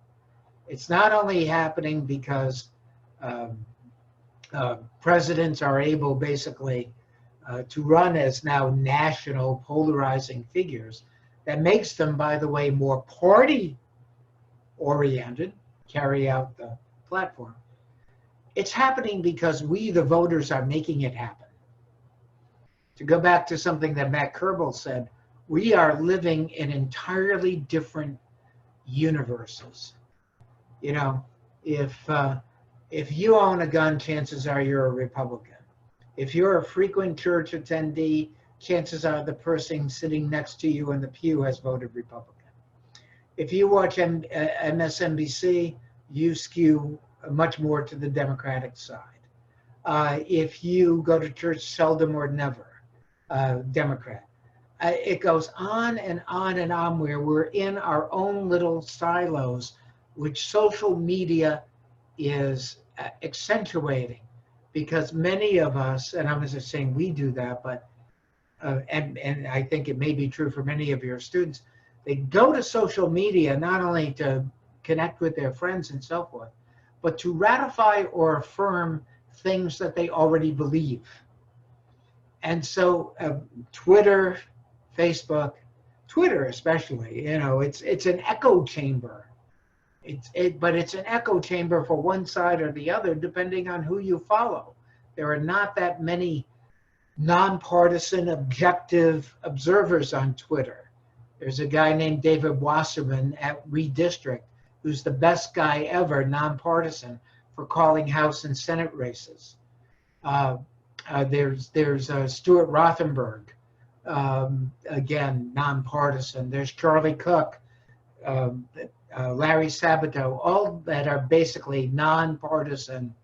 It's not only happening because presidents are able basically to run as now national polarizing figures. That makes them, by the way, more party oriented, carry out the platform. It's happening because we, the voters, are making it happen. To go back to something that Matt Kerbel said, we are living in entirely different universes. You know, if you own a gun, chances are you're a Republican. If you're a frequent church attendee, chances are the person sitting next to you in the pew has voted Republican. If you watch MSNBC, you skew much more to the Democratic side. If you go to church seldom or never, Democrat. It goes on and on and on, where we're in our own little silos, which social media is accentuating, because many of us, and I'm just saying we do that, but and I think it may be true for many of your students, they go to social media not only to connect with their friends and so forth, but to ratify or affirm things that they already believe. And so Twitter, Facebook, Twitter especially, you know, it's an echo chamber. But it's an echo chamber for one side or the other, depending on who you follow. There are not that many nonpartisan, objective observers on Twitter. There's a guy named David Wasserman at Redistrict, who's the best guy ever, nonpartisan, for calling House and Senate races. There's Stuart Rothenberg, again, nonpartisan. There's Charlie Cook, Larry Sabato, all that are basically nonpartisan,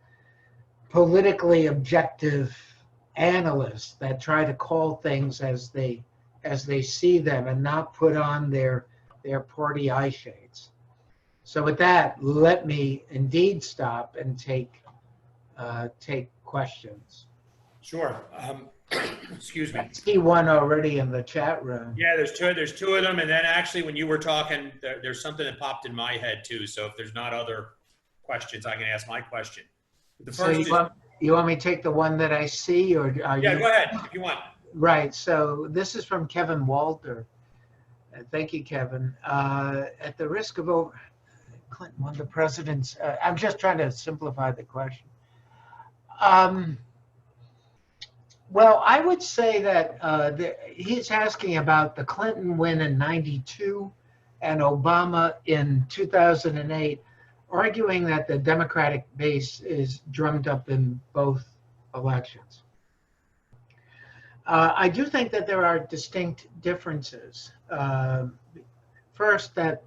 politically objective analysts that try to call things as they see them and not put on their party eye shades. So with that, let me indeed stop and take questions. Sure. Excuse me. I see one already in the chat room. Yeah, there's two of them, and then actually when you were talking, there's something that popped in my head too. So if there's not other questions, I can ask my question. The first you want me to take the one that I see, or are you? Yeah, go ahead if you want. Right. So this is from Kevin Walter. Thank you, Kevin. At the risk of Clinton won the president's. I'm just trying to simplify the question. Well, I would say that he's asking about the Clinton win in '92 and Obama in 2008, arguing that the Democratic base is drummed up in both elections. I do think that there are distinct differences. First, that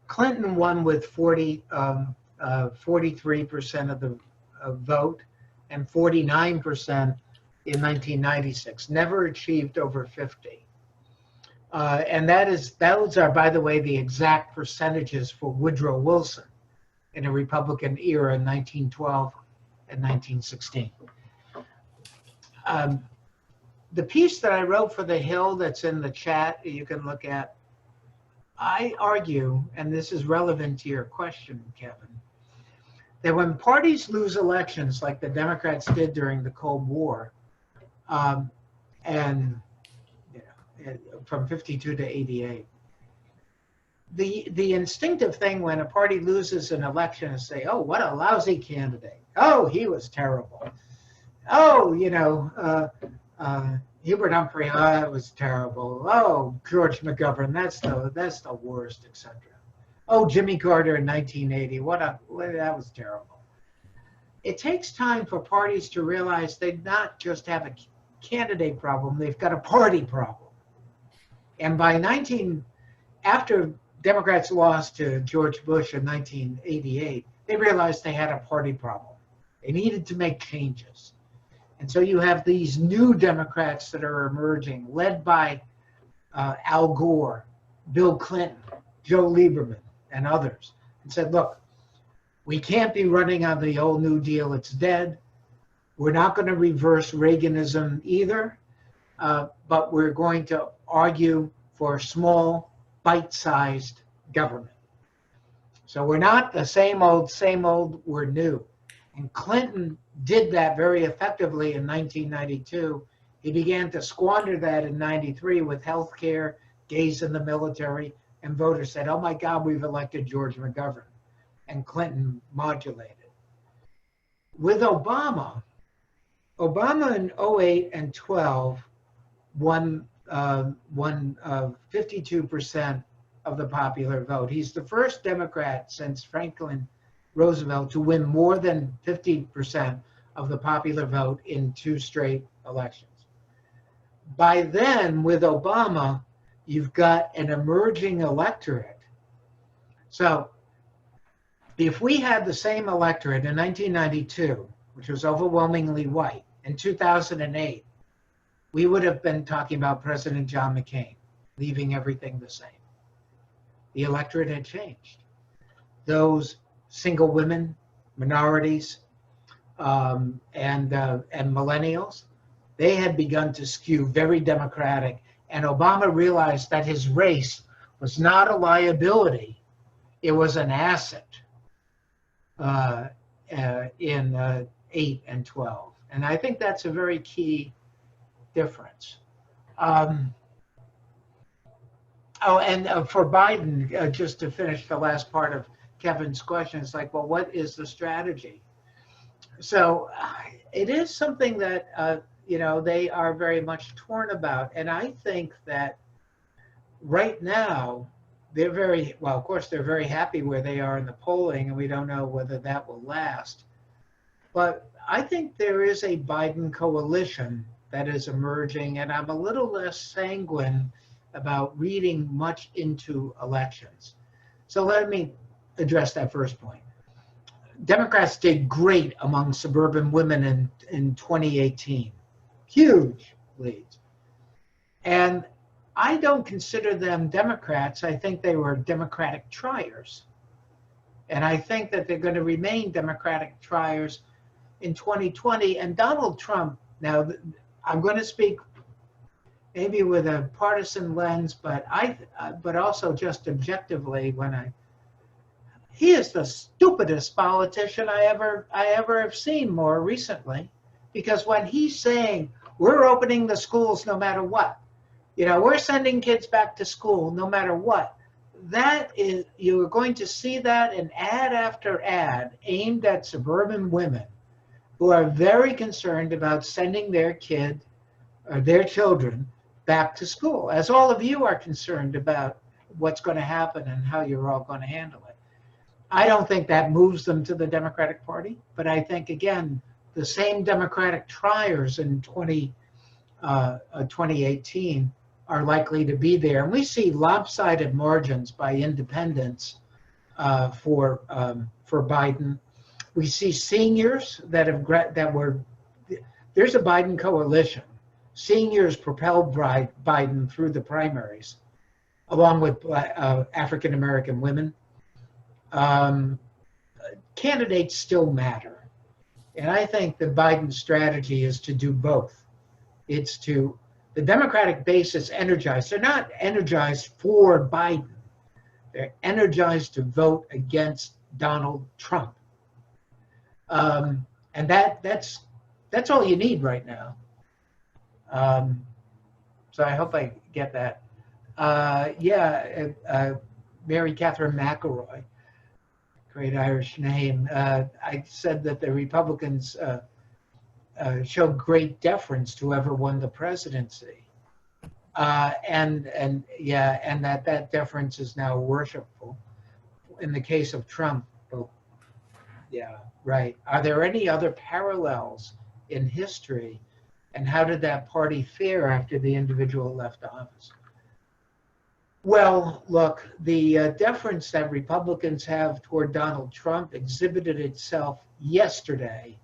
Clinton won with 43% of the vote and 49% in 1996, never achieved over 50. And those are, by the way, the exact percentages for Woodrow Wilson in a Republican era in 1912 and 1916. The piece that I wrote for The Hill that's in the chat, you can look at, I argue, and this is relevant to your question, Kevin, that when parties lose elections like the Democrats did during the Cold War, and you know, from 52 to 88, the instinctive thing when a party loses an election is say, oh, what a lousy candidate. Oh, he was terrible. Oh, you know, Hubert Humphrey, oh, that was terrible. Oh, George McGovern, that's the worst, etc. Oh, Jimmy Carter in 1980, that was terrible. It takes time for parties to realize they not just have a candidate problem, they've got a party problem. And after Democrats lost to George Bush in 1988, they realized they had a party problem. They needed to make changes. And so you have these new Democrats that are emerging, led by Al Gore, Bill Clinton, Joe Lieberman, and others, and said, look, we can't be running on the old New Deal. It's dead. We're not going to reverse Reaganism either, but we're going to argue for small, bite-sized government. So we're not the same old, we're new. And Clinton did that very effectively in 1992. He began to squander that in 93 with health care, gays in the military, and voters said, oh my God, we've elected George McGovern. And Clinton modulated. With Obama in 08 and 12 won 52% of the popular vote. He's the first Democrat since Franklin Roosevelt to win more than 50% of the popular vote in 2 straight elections. By then, with Obama, you've got an emerging electorate. So if we had the same electorate in 1992, which was overwhelmingly white, in 2008, we would have been talking about President John McCain, leaving everything the same. The electorate had changed. Those single women, minorities, and millennials, they had begun to skew very Democratic. And Obama realized that his race was not a liability, it was an asset in 8 and 12. And I think that's a very key difference. And for Biden, just to finish the last part of Kevin's question, it's like, well, what is the strategy? So it is something that, they are very much torn about. And I think that right now, they're of course, they're very happy where they are in the polling, and we don't know whether that will last. But I think there is a Biden coalition that is emerging, and I'm a little less sanguine about reading much into elections. So let me address that first point. Democrats did great among suburban women in 2018. Huge leads. And I don't consider them Democrats. I think they were Democratic triers. And I think that they're going to remain Democratic triers in 2020. And Donald Trump, now I'm going to speak maybe with a partisan lens, but also just objectively he is the stupidest politician I ever have seen more recently, because when he's saying we're opening the schools no matter what, we're sending kids back to school no matter what, that is, you're going to see that in ad after ad aimed at suburban women who are very concerned about sending their kid or their children back to school, as all of you are concerned about what's going to happen and how you're all going to handle it. I don't think that moves them to the Democratic Party, but I think, again, the same Democratic triers in 2018 are likely to be there. And we see lopsided margins by independents for Biden. We see seniors there's a Biden coalition. Seniors propelled Biden through the primaries, along with African-American women. Candidates still matter. And I think the Biden strategy is to do both. The Democratic base is energized. They're not energized for Biden. They're energized to vote against Donald Trump. And that's all you need right now. So I hope I get that. Mary Catherine McElroy, great Irish name. I said that the Republicans showed great deference to whoever won the presidency, and that deference is now worshipful. In the case of Trump, yeah, right. Are there any other parallels in history, and how did that party fare after the individual left office? Well, look, the deference that Republicans have toward Donald Trump exhibited itself yesterday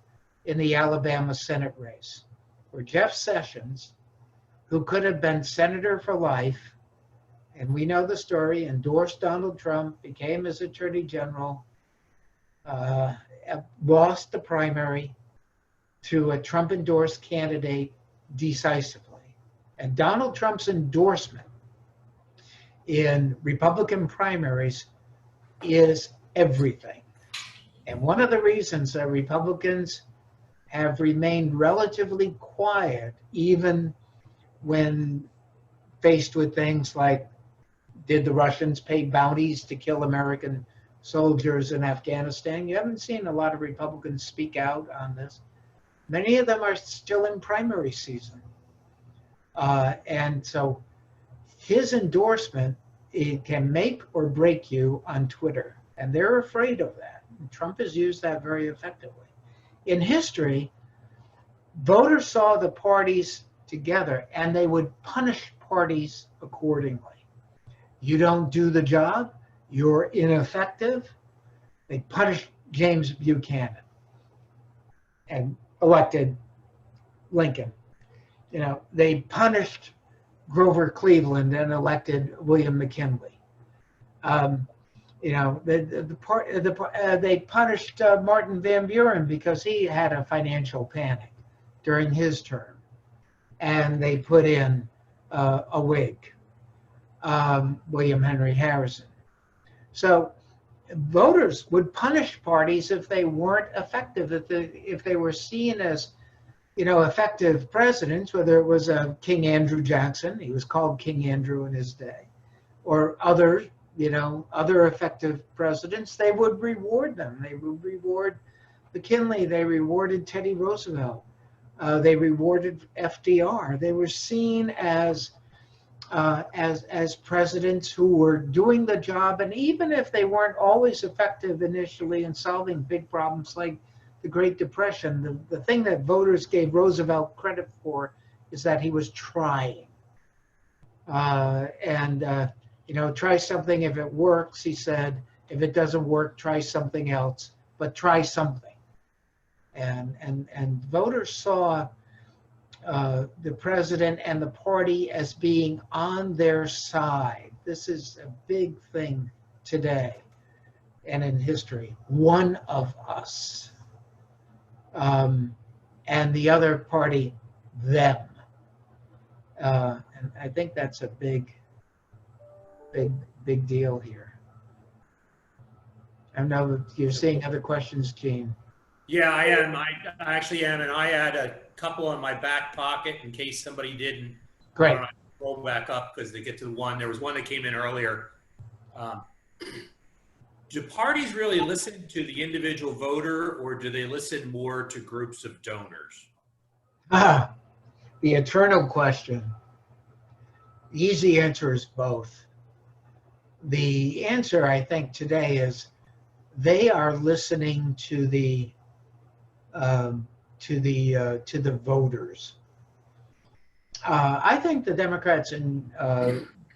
in the Alabama Senate race, where Jeff Sessions, who could have been senator for life, and we know the story, endorsed Donald Trump, became his attorney general, lost the primary to a Trump-endorsed candidate decisively. And Donald Trump's endorsement in Republican primaries is everything. And one of the reasons that Republicans have remained relatively quiet, even when faced with things like, did the Russians pay bounties to kill American soldiers in Afghanistan? You haven't seen a lot of Republicans speak out on this. Many of them are still in primary season. And so his endorsement, it can make or break you on Twitter. And they're afraid of that. And Trump has used that very effectively. In history, voters saw the parties together and they would punish parties accordingly. You don't do the job, you're ineffective. They punished James Buchanan and elected Lincoln. You know, they punished Grover Cleveland and elected William McKinley. You know, they punished Martin Van Buren because he had a financial panic during his term, and they put in a Whig, William Henry Harrison. So voters would punish parties if they weren't effective, if they were seen as, you know, effective presidents, whether it was King Andrew Jackson, he was called King Andrew in his day, or other, you know, other effective presidents, they would reward them. They would reward McKinley, they rewarded Teddy Roosevelt, they rewarded FDR. They were seen as presidents who were doing the job, and even if they weren't always effective initially in solving big problems like the Great Depression, the thing that voters gave Roosevelt credit for is that he was trying. You know, try something. If it works, he said, if it doesn't work, try something else, but try something. And voters saw the president and the party as being on their side. This is a big thing today and in history. One of us. And the other party, them. And I think that's a big deal here. I know you're seeing other questions, Gene. Yeah, I am. I actually am, and I had a couple in my back pocket in case somebody didn't. Great. Roll back up because they get to the one. There was one that came in earlier. Do parties really listen to the individual voter, or do they listen more to groups of donors? The eternal question. The easy answer is both. The answer, I think, today is they are listening to the voters. I think the Democrats in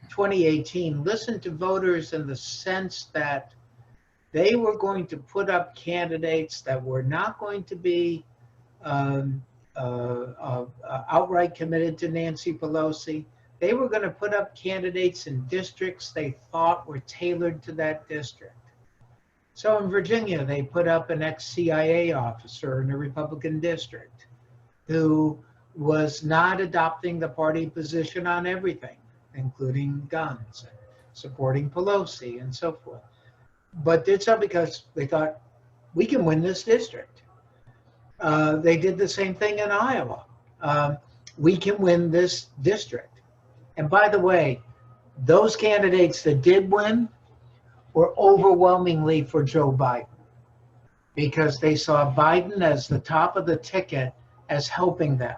2018 listened to voters in the sense that they were going to put up candidates that were not going to be outright committed to Nancy Pelosi. They were going to put up candidates in districts they thought were tailored to that district. So in Virginia, they put up an ex-CIA officer in a Republican district who was not adopting the party position on everything, including guns and supporting Pelosi and so forth, but did so because they thought, we can win this district. They did the same thing in Iowa. We can win this district. And by the way, those candidates that did win were overwhelmingly for Joe Biden because they saw Biden as the top of the ticket as helping them.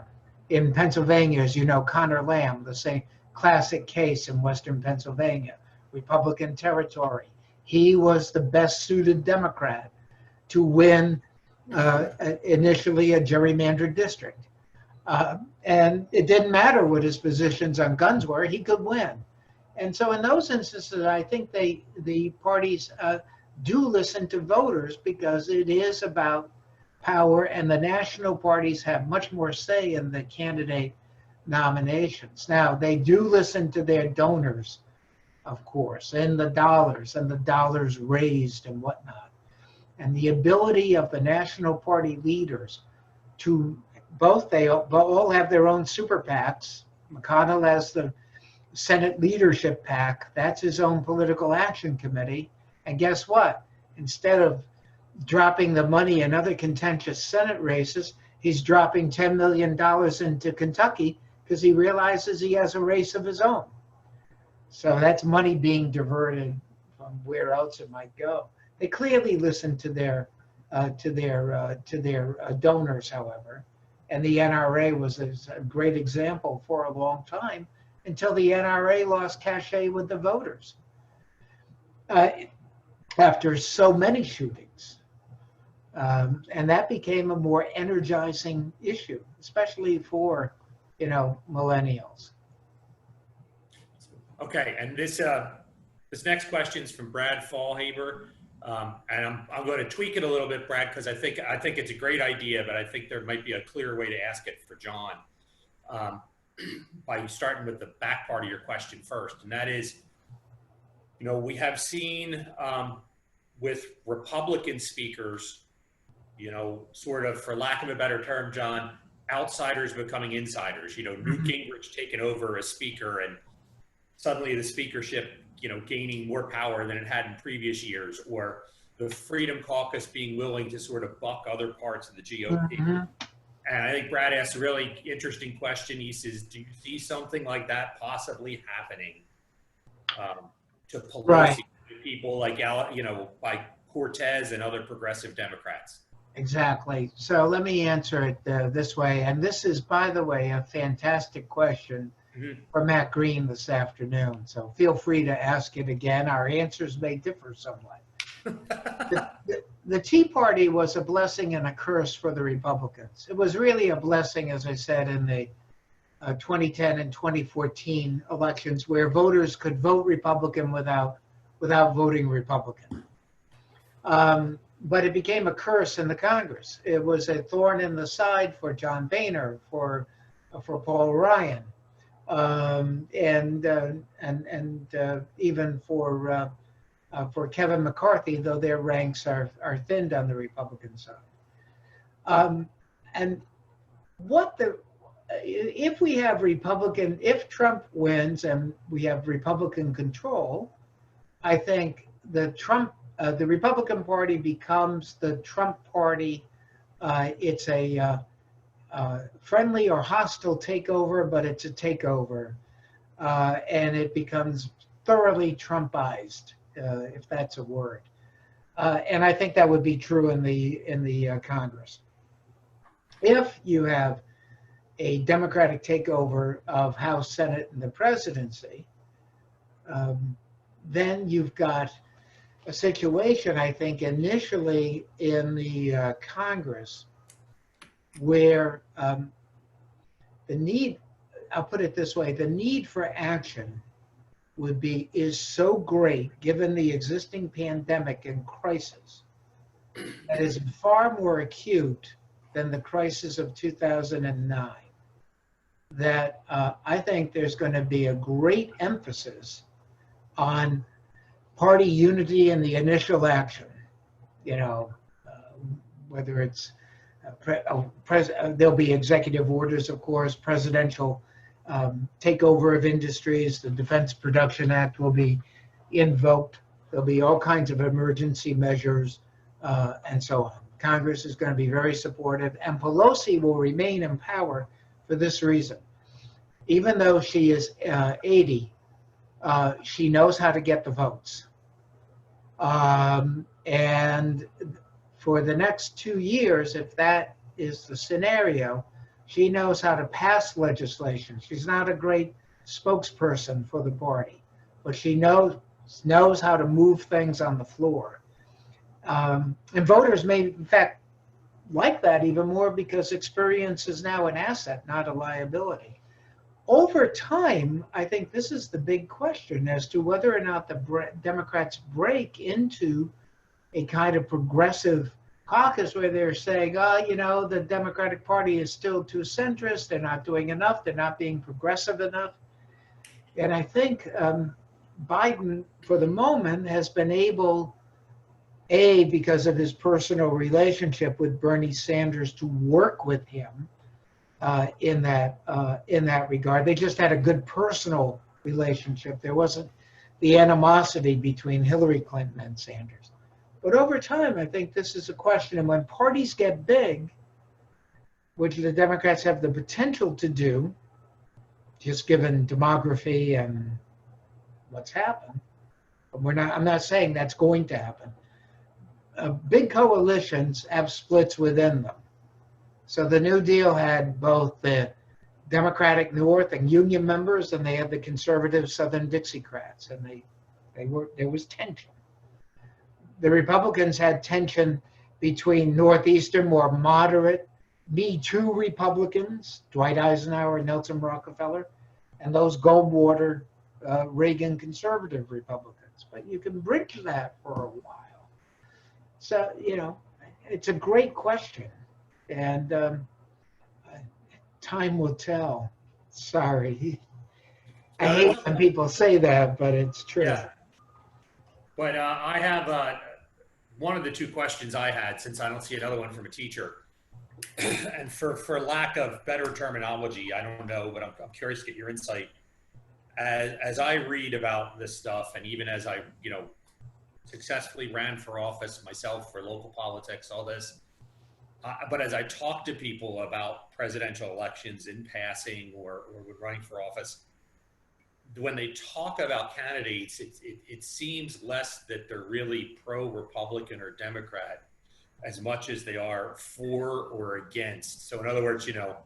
In Pennsylvania, as you know, Connor Lamb, the same classic case in Western Pennsylvania, Republican territory. He was the best suited Democrat to win initially a gerrymandered district. And it didn't matter what his positions on guns were, he could win. And so in those instances, I think the parties do listen to voters because it is about power, and the national parties have much more say in the candidate nominations. Now, they do listen to their donors, of course, and the dollars raised and whatnot. And the ability of the national party leaders to they all have their own super PACs. McConnell has the Senate Leadership PAC. That's his own political action committee. And guess what? Instead of dropping the money in other contentious Senate races, he's dropping $10 million into Kentucky because he realizes he has a race of his own. So that's money being diverted from where else it might go. They clearly listen to their donors, however, and the NRA was a great example for a long time until the NRA lost cachet with the voters after so many shootings. And that became a more energizing issue, especially for, millennials. Okay, and this next question is from Brad Fallhaber, and I'm going to tweak it a little bit, Brad, because I think it's a great idea, but I think there might be a clearer way to ask it for John, by starting with the back part of your question first, and that is, we have seen with Republican speakers, sort of, for lack of a better term, John, outsiders becoming insiders. Newt Gingrich taking over as speaker, and suddenly the speakership, gaining more power than it had in previous years, or the Freedom Caucus being willing to sort of buck other parts of the GOP. And I think Brad asked a really interesting question. He says, do you see something like that possibly happening to Pelosi, Right. people like, by Cortez and other progressive Democrats? Exactly. So let me answer it this way. And this is, by the way, a fantastic question for Matt Green this afternoon. So feel free to ask it again. Our answers may differ somewhat. The Tea Party was a blessing and a curse for the Republicans. It was really a blessing, as I said, in the 2010 and 2014 elections, where voters could vote Republican without voting Republican. But it became a curse in the Congress. It was a thorn in the side for John Boehner, for Paul Ryan, and even for Kevin McCarthy, though their ranks are thinned on the Republican side. And if Trump wins and we have Republican control, I think the Republican Party becomes the Trump Party. It's a friendly or hostile takeover, but it's a takeover, and it becomes thoroughly Trumpized, if that's a word. And I think that would be true in the Congress. If you have a Democratic takeover of House, Senate, and the presidency, then you've got a situation, I think, initially in the Congress where the need, I'll put it this way, the need for action is so great given the existing pandemic and crisis that is far more acute than the crisis of 2009, that I think there's going to be a great emphasis on party unity in the initial action, whether it's there'll be executive orders, of course, presidential takeover of industries, the Defense Production Act will be invoked. There'll be all kinds of emergency measures and so on. Congress is going to be very supportive, and Pelosi will remain in power for this reason. Even though she is 80, she knows how to get the votes. And for the next 2 years, if that is the scenario, she knows how to pass legislation. She's not a great spokesperson for the party, but she knows how to move things on the floor. And voters may, in fact, like that even more because experience is now an asset, not a liability. Over time, I think this is the big question as to whether or not the Democrats break into a kind of progressive caucus where they're saying, oh, you know, the Democratic Party is still too centrist. They're not doing enough. They're not being progressive enough. And I think Biden, for the moment, has been able, because of his personal relationship with Bernie Sanders, to work with him in that regard. They just had a good personal relationship. There wasn't the animosity between Hillary Clinton and Sanders. But over time, I think this is a question. And when parties get big, which the Democrats have the potential to do, just given demography and what's happened, but I'm not saying that's going to happen. Big coalitions have splits within them. So the New Deal had both the Democratic North and Union members, and they had the conservative Southern Dixiecrats, and there was tension. The Republicans had tension between Northeastern, more moderate, Me Too Republicans, Dwight Eisenhower and Nelson Rockefeller, and those Goldwater, Reagan conservative Republicans. But you can bridge that for a while. So, you know, it's a great question. And time will tell. Sorry. I hate when people say that, but it's true. Yeah. But I have one of the two questions I had, since I don't see another one from a teacher. And for lack of better terminology, I don't know, but I'm curious to get your insight. As I read about this stuff, and even as I, you know, successfully ran for office myself, for local politics, all this, but as I talk to people about presidential elections in passing or running for office, when they talk about candidates, it seems less that they're really pro-Republican or Democrat as much as they are for or against. So in other words, you know,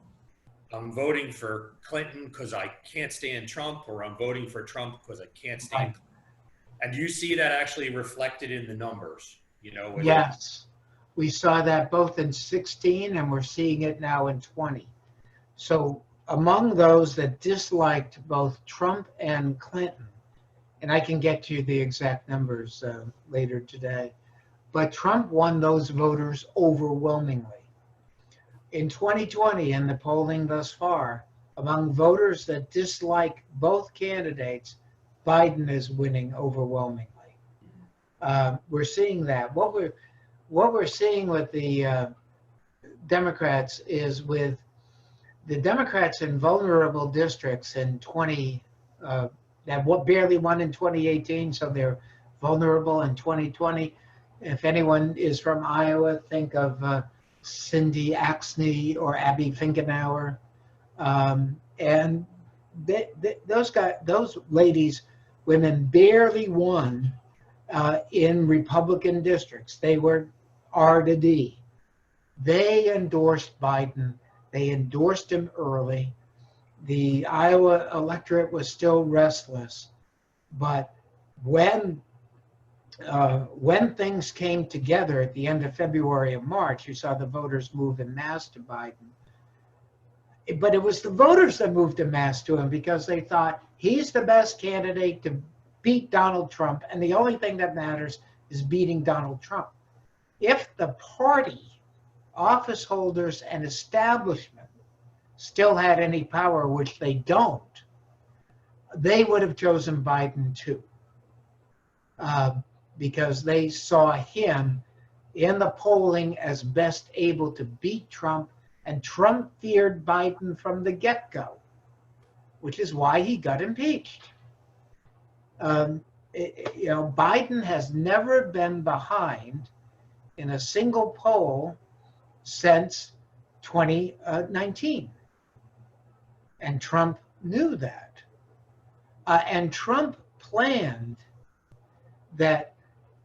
I'm voting for Clinton because I can't stand Trump, or I'm voting for Trump because I can't stand Clinton. And you see that actually reflected in the numbers, you know? Yes. We saw that both in 16 and we're seeing it now in 20. So among those that disliked both Trump and Clinton, and I can get to the exact numbers later today, but Trump won those voters overwhelmingly. In 2020, in the polling thus far, among voters that dislike both candidates, Biden is winning overwhelmingly. We're seeing that. What we're seeing with the Democrats is with the Democrats in vulnerable districts in that barely won in 2018, so they're vulnerable in 2020. If anyone is from Iowa, think of Cindy Axne or Abby Finkenauer, and those ladies, women barely won in Republican districts. They were R to D. They endorsed Biden. They endorsed him early. The Iowa electorate was still restless, but when things came together at the end of February and March, you saw the voters move en masse to Biden. But it was the voters that moved en masse to him because they thought he's the best candidate to beat Donald Trump, and the only thing that matters is beating Donald Trump. If the party, office holders, and establishment still had any power, which they don't, they would have chosen Biden too. Because they saw him in the polling as best able to beat Trump, and Trump feared Biden from the get-go, which is why he got impeached. Biden has never been behind in a single poll since 2019, and Trump knew that. And Trump planned that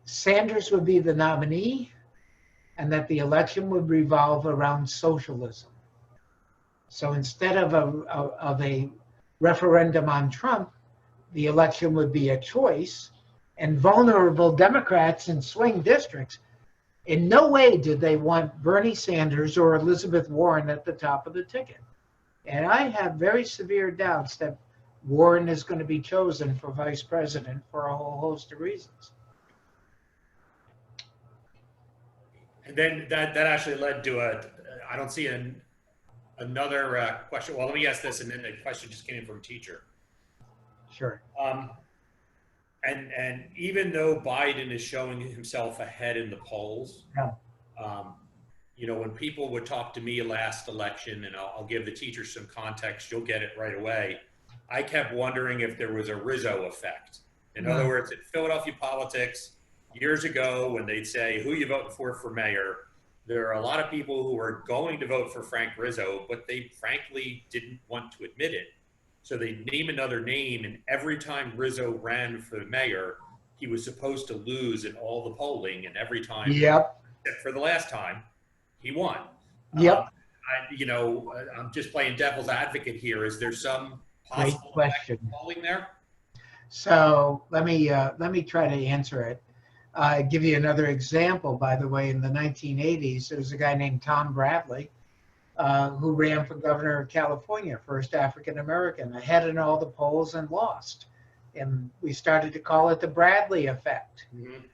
Sanders would be the nominee and that the election would revolve around socialism. So instead of a referendum on Trump, the election would be a choice, and vulnerable Democrats in swing districts, in no way did they want Bernie Sanders or Elizabeth Warren at the top of the ticket. And I have very severe doubts that Warren is going to be chosen for vice president for a whole host of reasons. And then that actually led to I don't see another question. Well, let me ask this, and then the question just came in from a teacher. Sure. And even though Biden is showing himself ahead in the polls, Yeah. you know, when people would talk to me last election, and I'll give the teachers some context, you'll get it right away. I kept wondering if there was a Rizzo effect. In other words, in Philadelphia politics, years ago, when they'd say, who you voting for mayor, there are a lot of people who were going to vote for Frank Rizzo, but they frankly didn't want to admit it. So they name another name, and every time Rizzo ran for the mayor, he was supposed to lose in all the polling, and every time, Yep. except for the last time, he won. Yep. You know, I'm just playing devil's advocate here. Is there some Great possible question. polling there? So let me try to answer it. Give you another example. By the way, in the 1980s, there was a guy named Tom Bradley who ran for governor of California, first African American, ahead in all the polls and lost. And we started to call it the Bradley effect,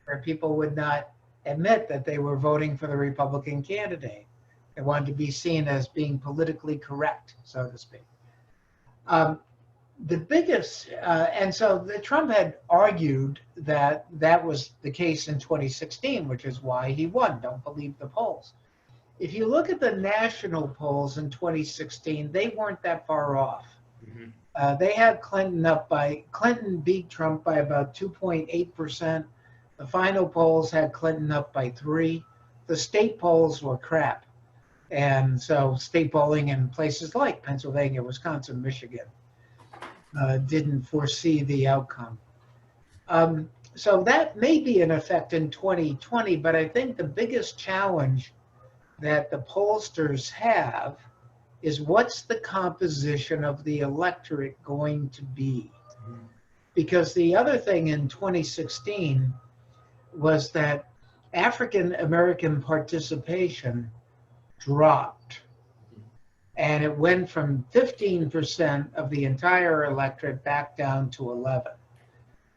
where people would not admit that they were voting for the Republican candidate. They wanted to be seen as being politically correct, so to speak. The biggest, and so Trump had argued that that was the case in 2016, which is why he won. Don't believe the polls. If you look at the national polls in 2016, they weren't that far off. They had Clinton beat Trump by about 2.8%. The final polls had Clinton up by 3%. The state polls were crap. And so state polling in places like Pennsylvania, Wisconsin, Michigan didn't foresee the outcome. So that may be an effect in 2020, but I think the biggest challenge that the pollsters have is what's the composition of the electorate going to be? Because the other thing in 2016 was that African American participation dropped. And it went from 15% of the entire electorate back down to 11.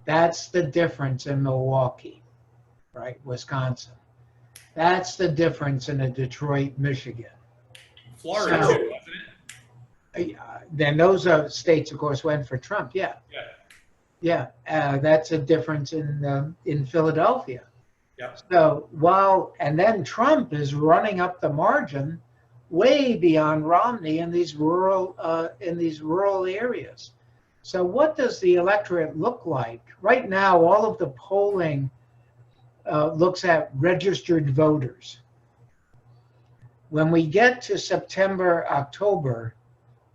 That's the difference in Milwaukee, right? Wisconsin. That's the difference in a Detroit, Michigan. Florida So, too, wasn't it? Then those states, of course, went for Trump. Yeah. That's a difference in Philadelphia. Yep. So and then Trump is running up the margin way beyond Romney in these rural areas. So what does the electorate look like? Right now, all of the polling looks at registered voters. When we get to September, October,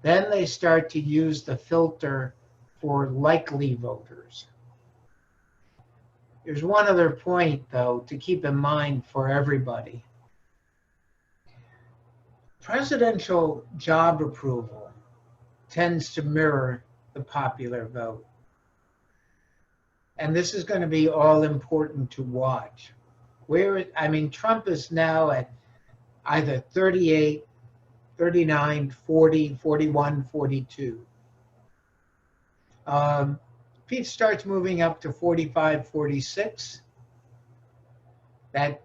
then they start to use the filter for likely voters. There's one other point, though, to keep in mind for everybody. Presidential job approval tends to mirror the popular vote. And this is going to be all important to watch. Trump is now at either 38, 39, 40, 41, 42. If he starts moving up to 45, 46, that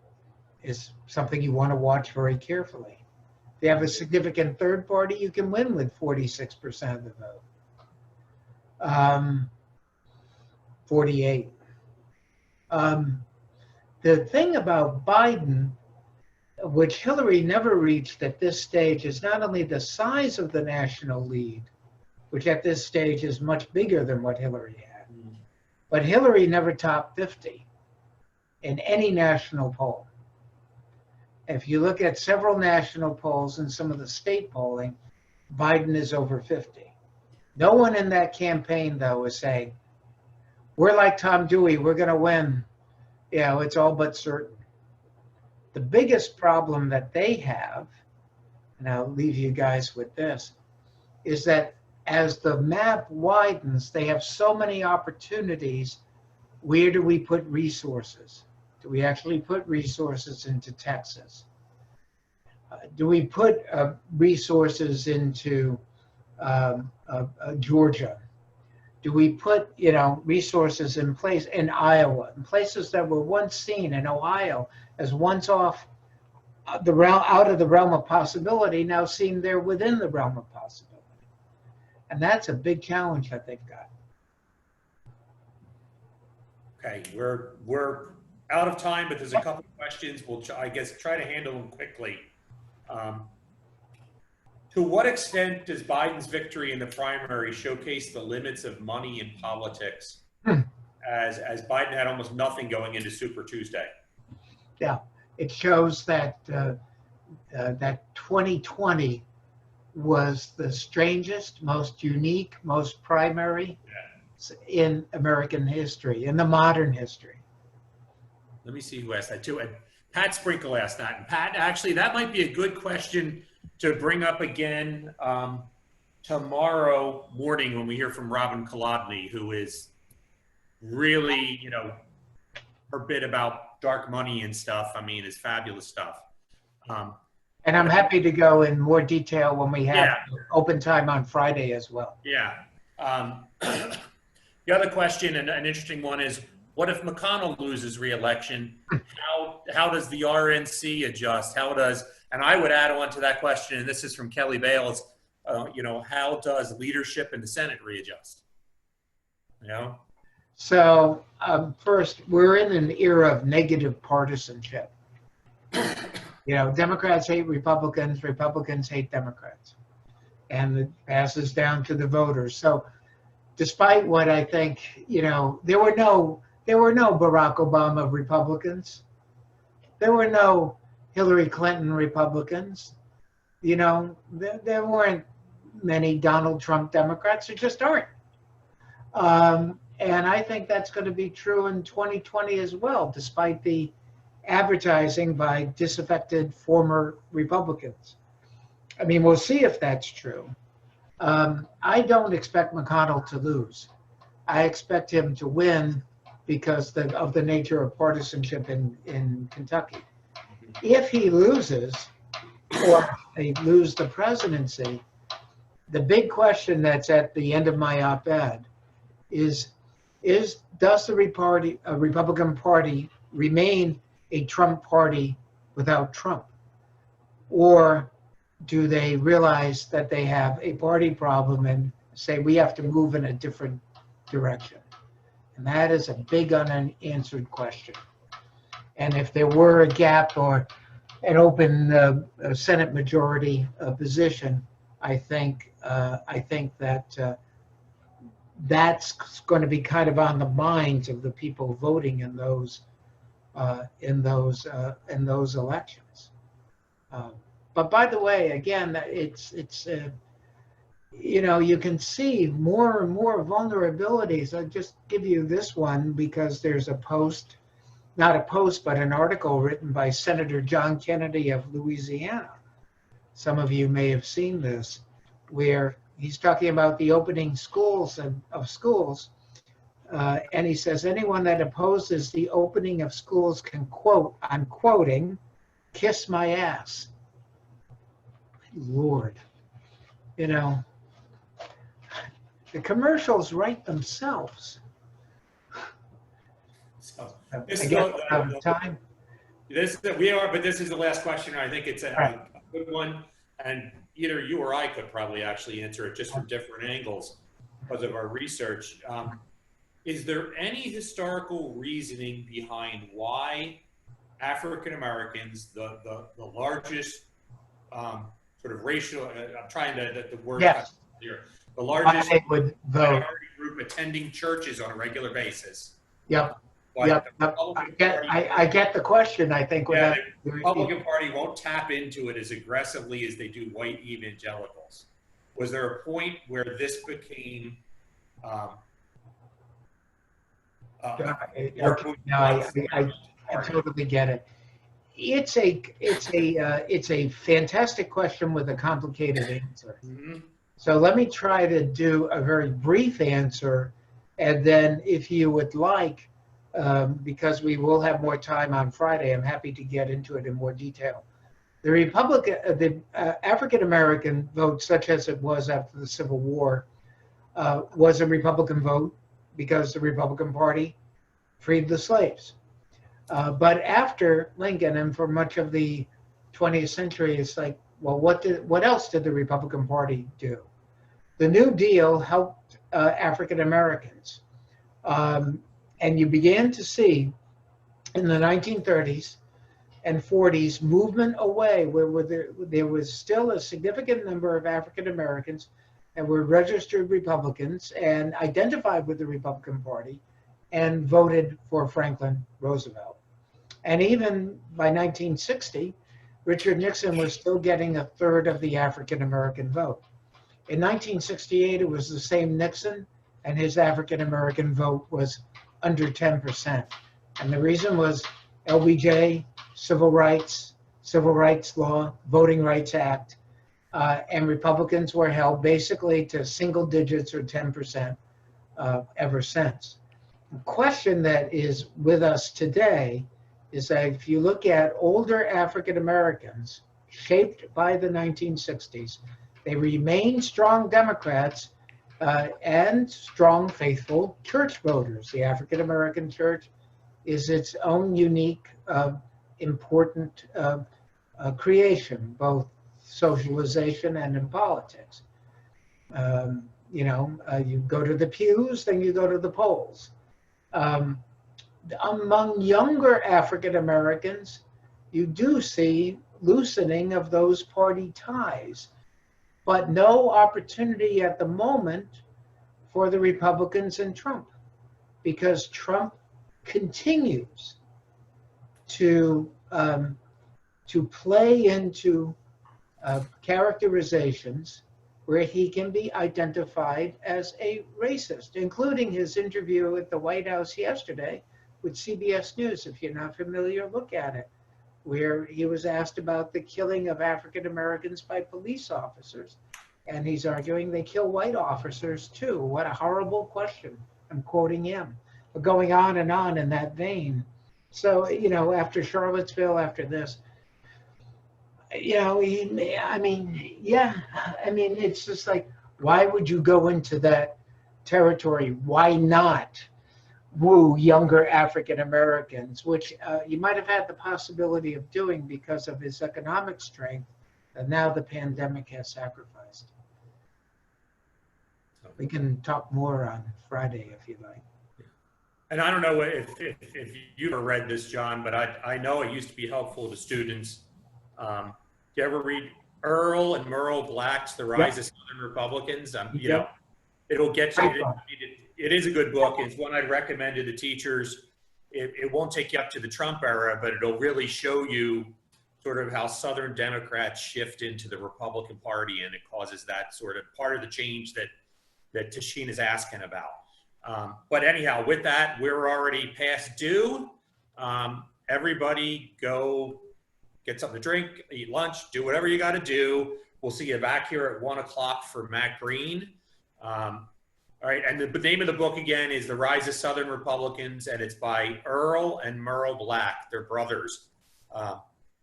is something you want to watch very carefully. If you have a significant third party, you can win with 46% of the vote. 48. The thing about Biden, which Hillary never reached at this stage, is not only the size of the national lead, which at this stage is much bigger than what Hillary had, but Hillary never topped 50 in any national poll. If you look at several national polls and some of the state polling, Biden is over 50. No one in that campaign, though, is saying, we're like Tom Dewey, we're going to win. It's all but certain. The biggest problem that they have, and I'll leave you guys with this, is that as the map widens, they have so many opportunities. Where do we put resources? Do we actually put resources into Texas? Do we put resources into Georgia? Do we put resources in place in Iowa, in places that were once seen in Ohio as once-off the realm out of the realm of possibility now seem they're within the realm of possibility, and that's a big challenge that they've got. Okay, we're out of time, but there's a couple of questions. We'll, I guess, try to handle them quickly. To what extent does Biden's victory in the primary showcase the limits of money in politics, as Biden had almost nothing going into Super Tuesday? Yeah, it shows that that 2020 was the strangest, most unique, most primary in American history, in the modern history. Let me see who asked that too. And Pat Sprinkle asked that. And Pat, actually, that might be a good question to bring up again tomorrow morning when we hear from Robin Kolodny, who is really, her bit about dark money and stuff, I mean, is fabulous stuff. And I'm happy to go in more detail when we have open time on Friday as well. Yeah. The other question, and an interesting one, is what if McConnell loses re-election? How does the RNC adjust? And I would add on to that question, and this is from Kelly Bales, how does leadership in the Senate readjust? So first, we're in an era of negative partisanship. Democrats hate Republicans, Republicans hate Democrats, and it passes down to the voters. So despite what I think, there were no Barack Obama Republicans. There were no Hillary Clinton Republicans. There weren't many Donald Trump Democrats. There just aren't. And I think that's going to be true in 2020 as well, despite the advertising by disaffected former Republicans. I mean, we'll see if that's true. I don't expect McConnell to lose. I expect him to win because of the nature of partisanship in Kentucky. If he loses, or they lose the presidency, the big question that's at the end of my op-ed is does the Republican Party remain a Trump party without Trump? Or do they realize that they have a party problem and say we have to move in a different direction? And that is a big unanswered question. And if there were a gap or an open Senate majority position, I think that that's going to be kind of on the minds of the people voting in those elections. But by the way, again, it's you can see more and more vulnerabilities. I'll just give you this one because there's not a post, but an article written by Senator John Kennedy of Louisiana. Some of you may have seen this, where he's talking about the opening of schools. And he says, anyone that opposes the opening of schools can quote, I'm quoting, kiss my ass. Lord, the commercials write themselves. So, I guess out of time. But this is the last question. I think it's a good one. And either you or I could probably actually answer it just from different angles because of our research. Is there any historical reasoning behind why African Americans, the largest sort of racial, I'm trying to the word here, the largest minority group attending churches on a regular basis? Yep. I get the question, I think. The Republican Party won't tap into it as aggressively as they do white evangelicals. Was there a point where this became I totally get it. It's a fantastic question with a complicated answer. Mm-hmm. So let me try to do a very brief answer, and then if you would like, because we will have more time on Friday, I'm happy to get into it in more detail. The African American vote, such as it was after the Civil War, was a Republican vote because the Republican Party freed the slaves. But after Lincoln and for much of the 20th century, it's like, well, what else did the Republican Party do? The New Deal helped African Americans. And you began to see in the 1930s and 40s movement away where there was still a significant number of African Americans that were registered Republicans and identified with the Republican Party and voted for Franklin Roosevelt. And even by 1960, Richard Nixon was still getting a third of the African American vote. In 1968, it was the same Nixon, and his African American vote was under 10%. And the reason was LBJ, civil rights law, Voting Rights Act, and Republicans were held basically to single digits or 10% ever since. The question that is with us today is that if you look at older African Americans shaped by the 1960s, they remain strong Democrats and strong, faithful church voters. The African American church is its own unique, important creation, both socialization and in politics. You go to the pews, then you go to the polls. Among younger African Americans, you do see loosening of those party ties, but no opportunity at the moment for the Republicans and Trump, because Trump continues to play into characterizations where he can be identified as a racist, including his interview at the White House yesterday with CBS News. If you're not familiar, look at it, where he was asked about the killing of African Americans by police officers. And he's arguing they kill white officers too. What a horrible question. I'm quoting him. But going on in that vein. So, after Charlottesville, after this, it's just like, why would you go into that territory? Why not woo younger African Americans, which you might have had the possibility of doing because of his economic strength that now the pandemic has sacrificed. We can talk more on Friday if you like. And I don't know if you ever read this, John, but I know it used to be helpful to students. Do you ever read Earl and Merle Black's The Rise of Southern Republicans? It'll get you. It is a good book. It's one I'd recommend to the teachers. It won't take you up to the Trump era, but it'll really show you sort of how Southern Democrats shift into the Republican Party, and it causes that sort of part of the change that Tasheen is asking about. But anyhow, with that, we're already past due. Everybody go get something to drink, eat lunch, do whatever you got to do. We'll see you back here at 1 o'clock for Matt Green. All right, and the name of the book again is The Rise of Southern Republicans, and it's by Earl and Merle Black. They're brothers.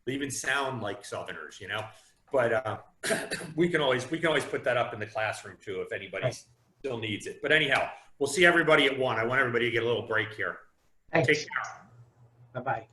They even sound like Southerners, But we can always put that up in the classroom too if anybody still needs it. But anyhow, we'll see everybody at 1. I want everybody to get a little break here. Thanks. Take care. Bye-bye.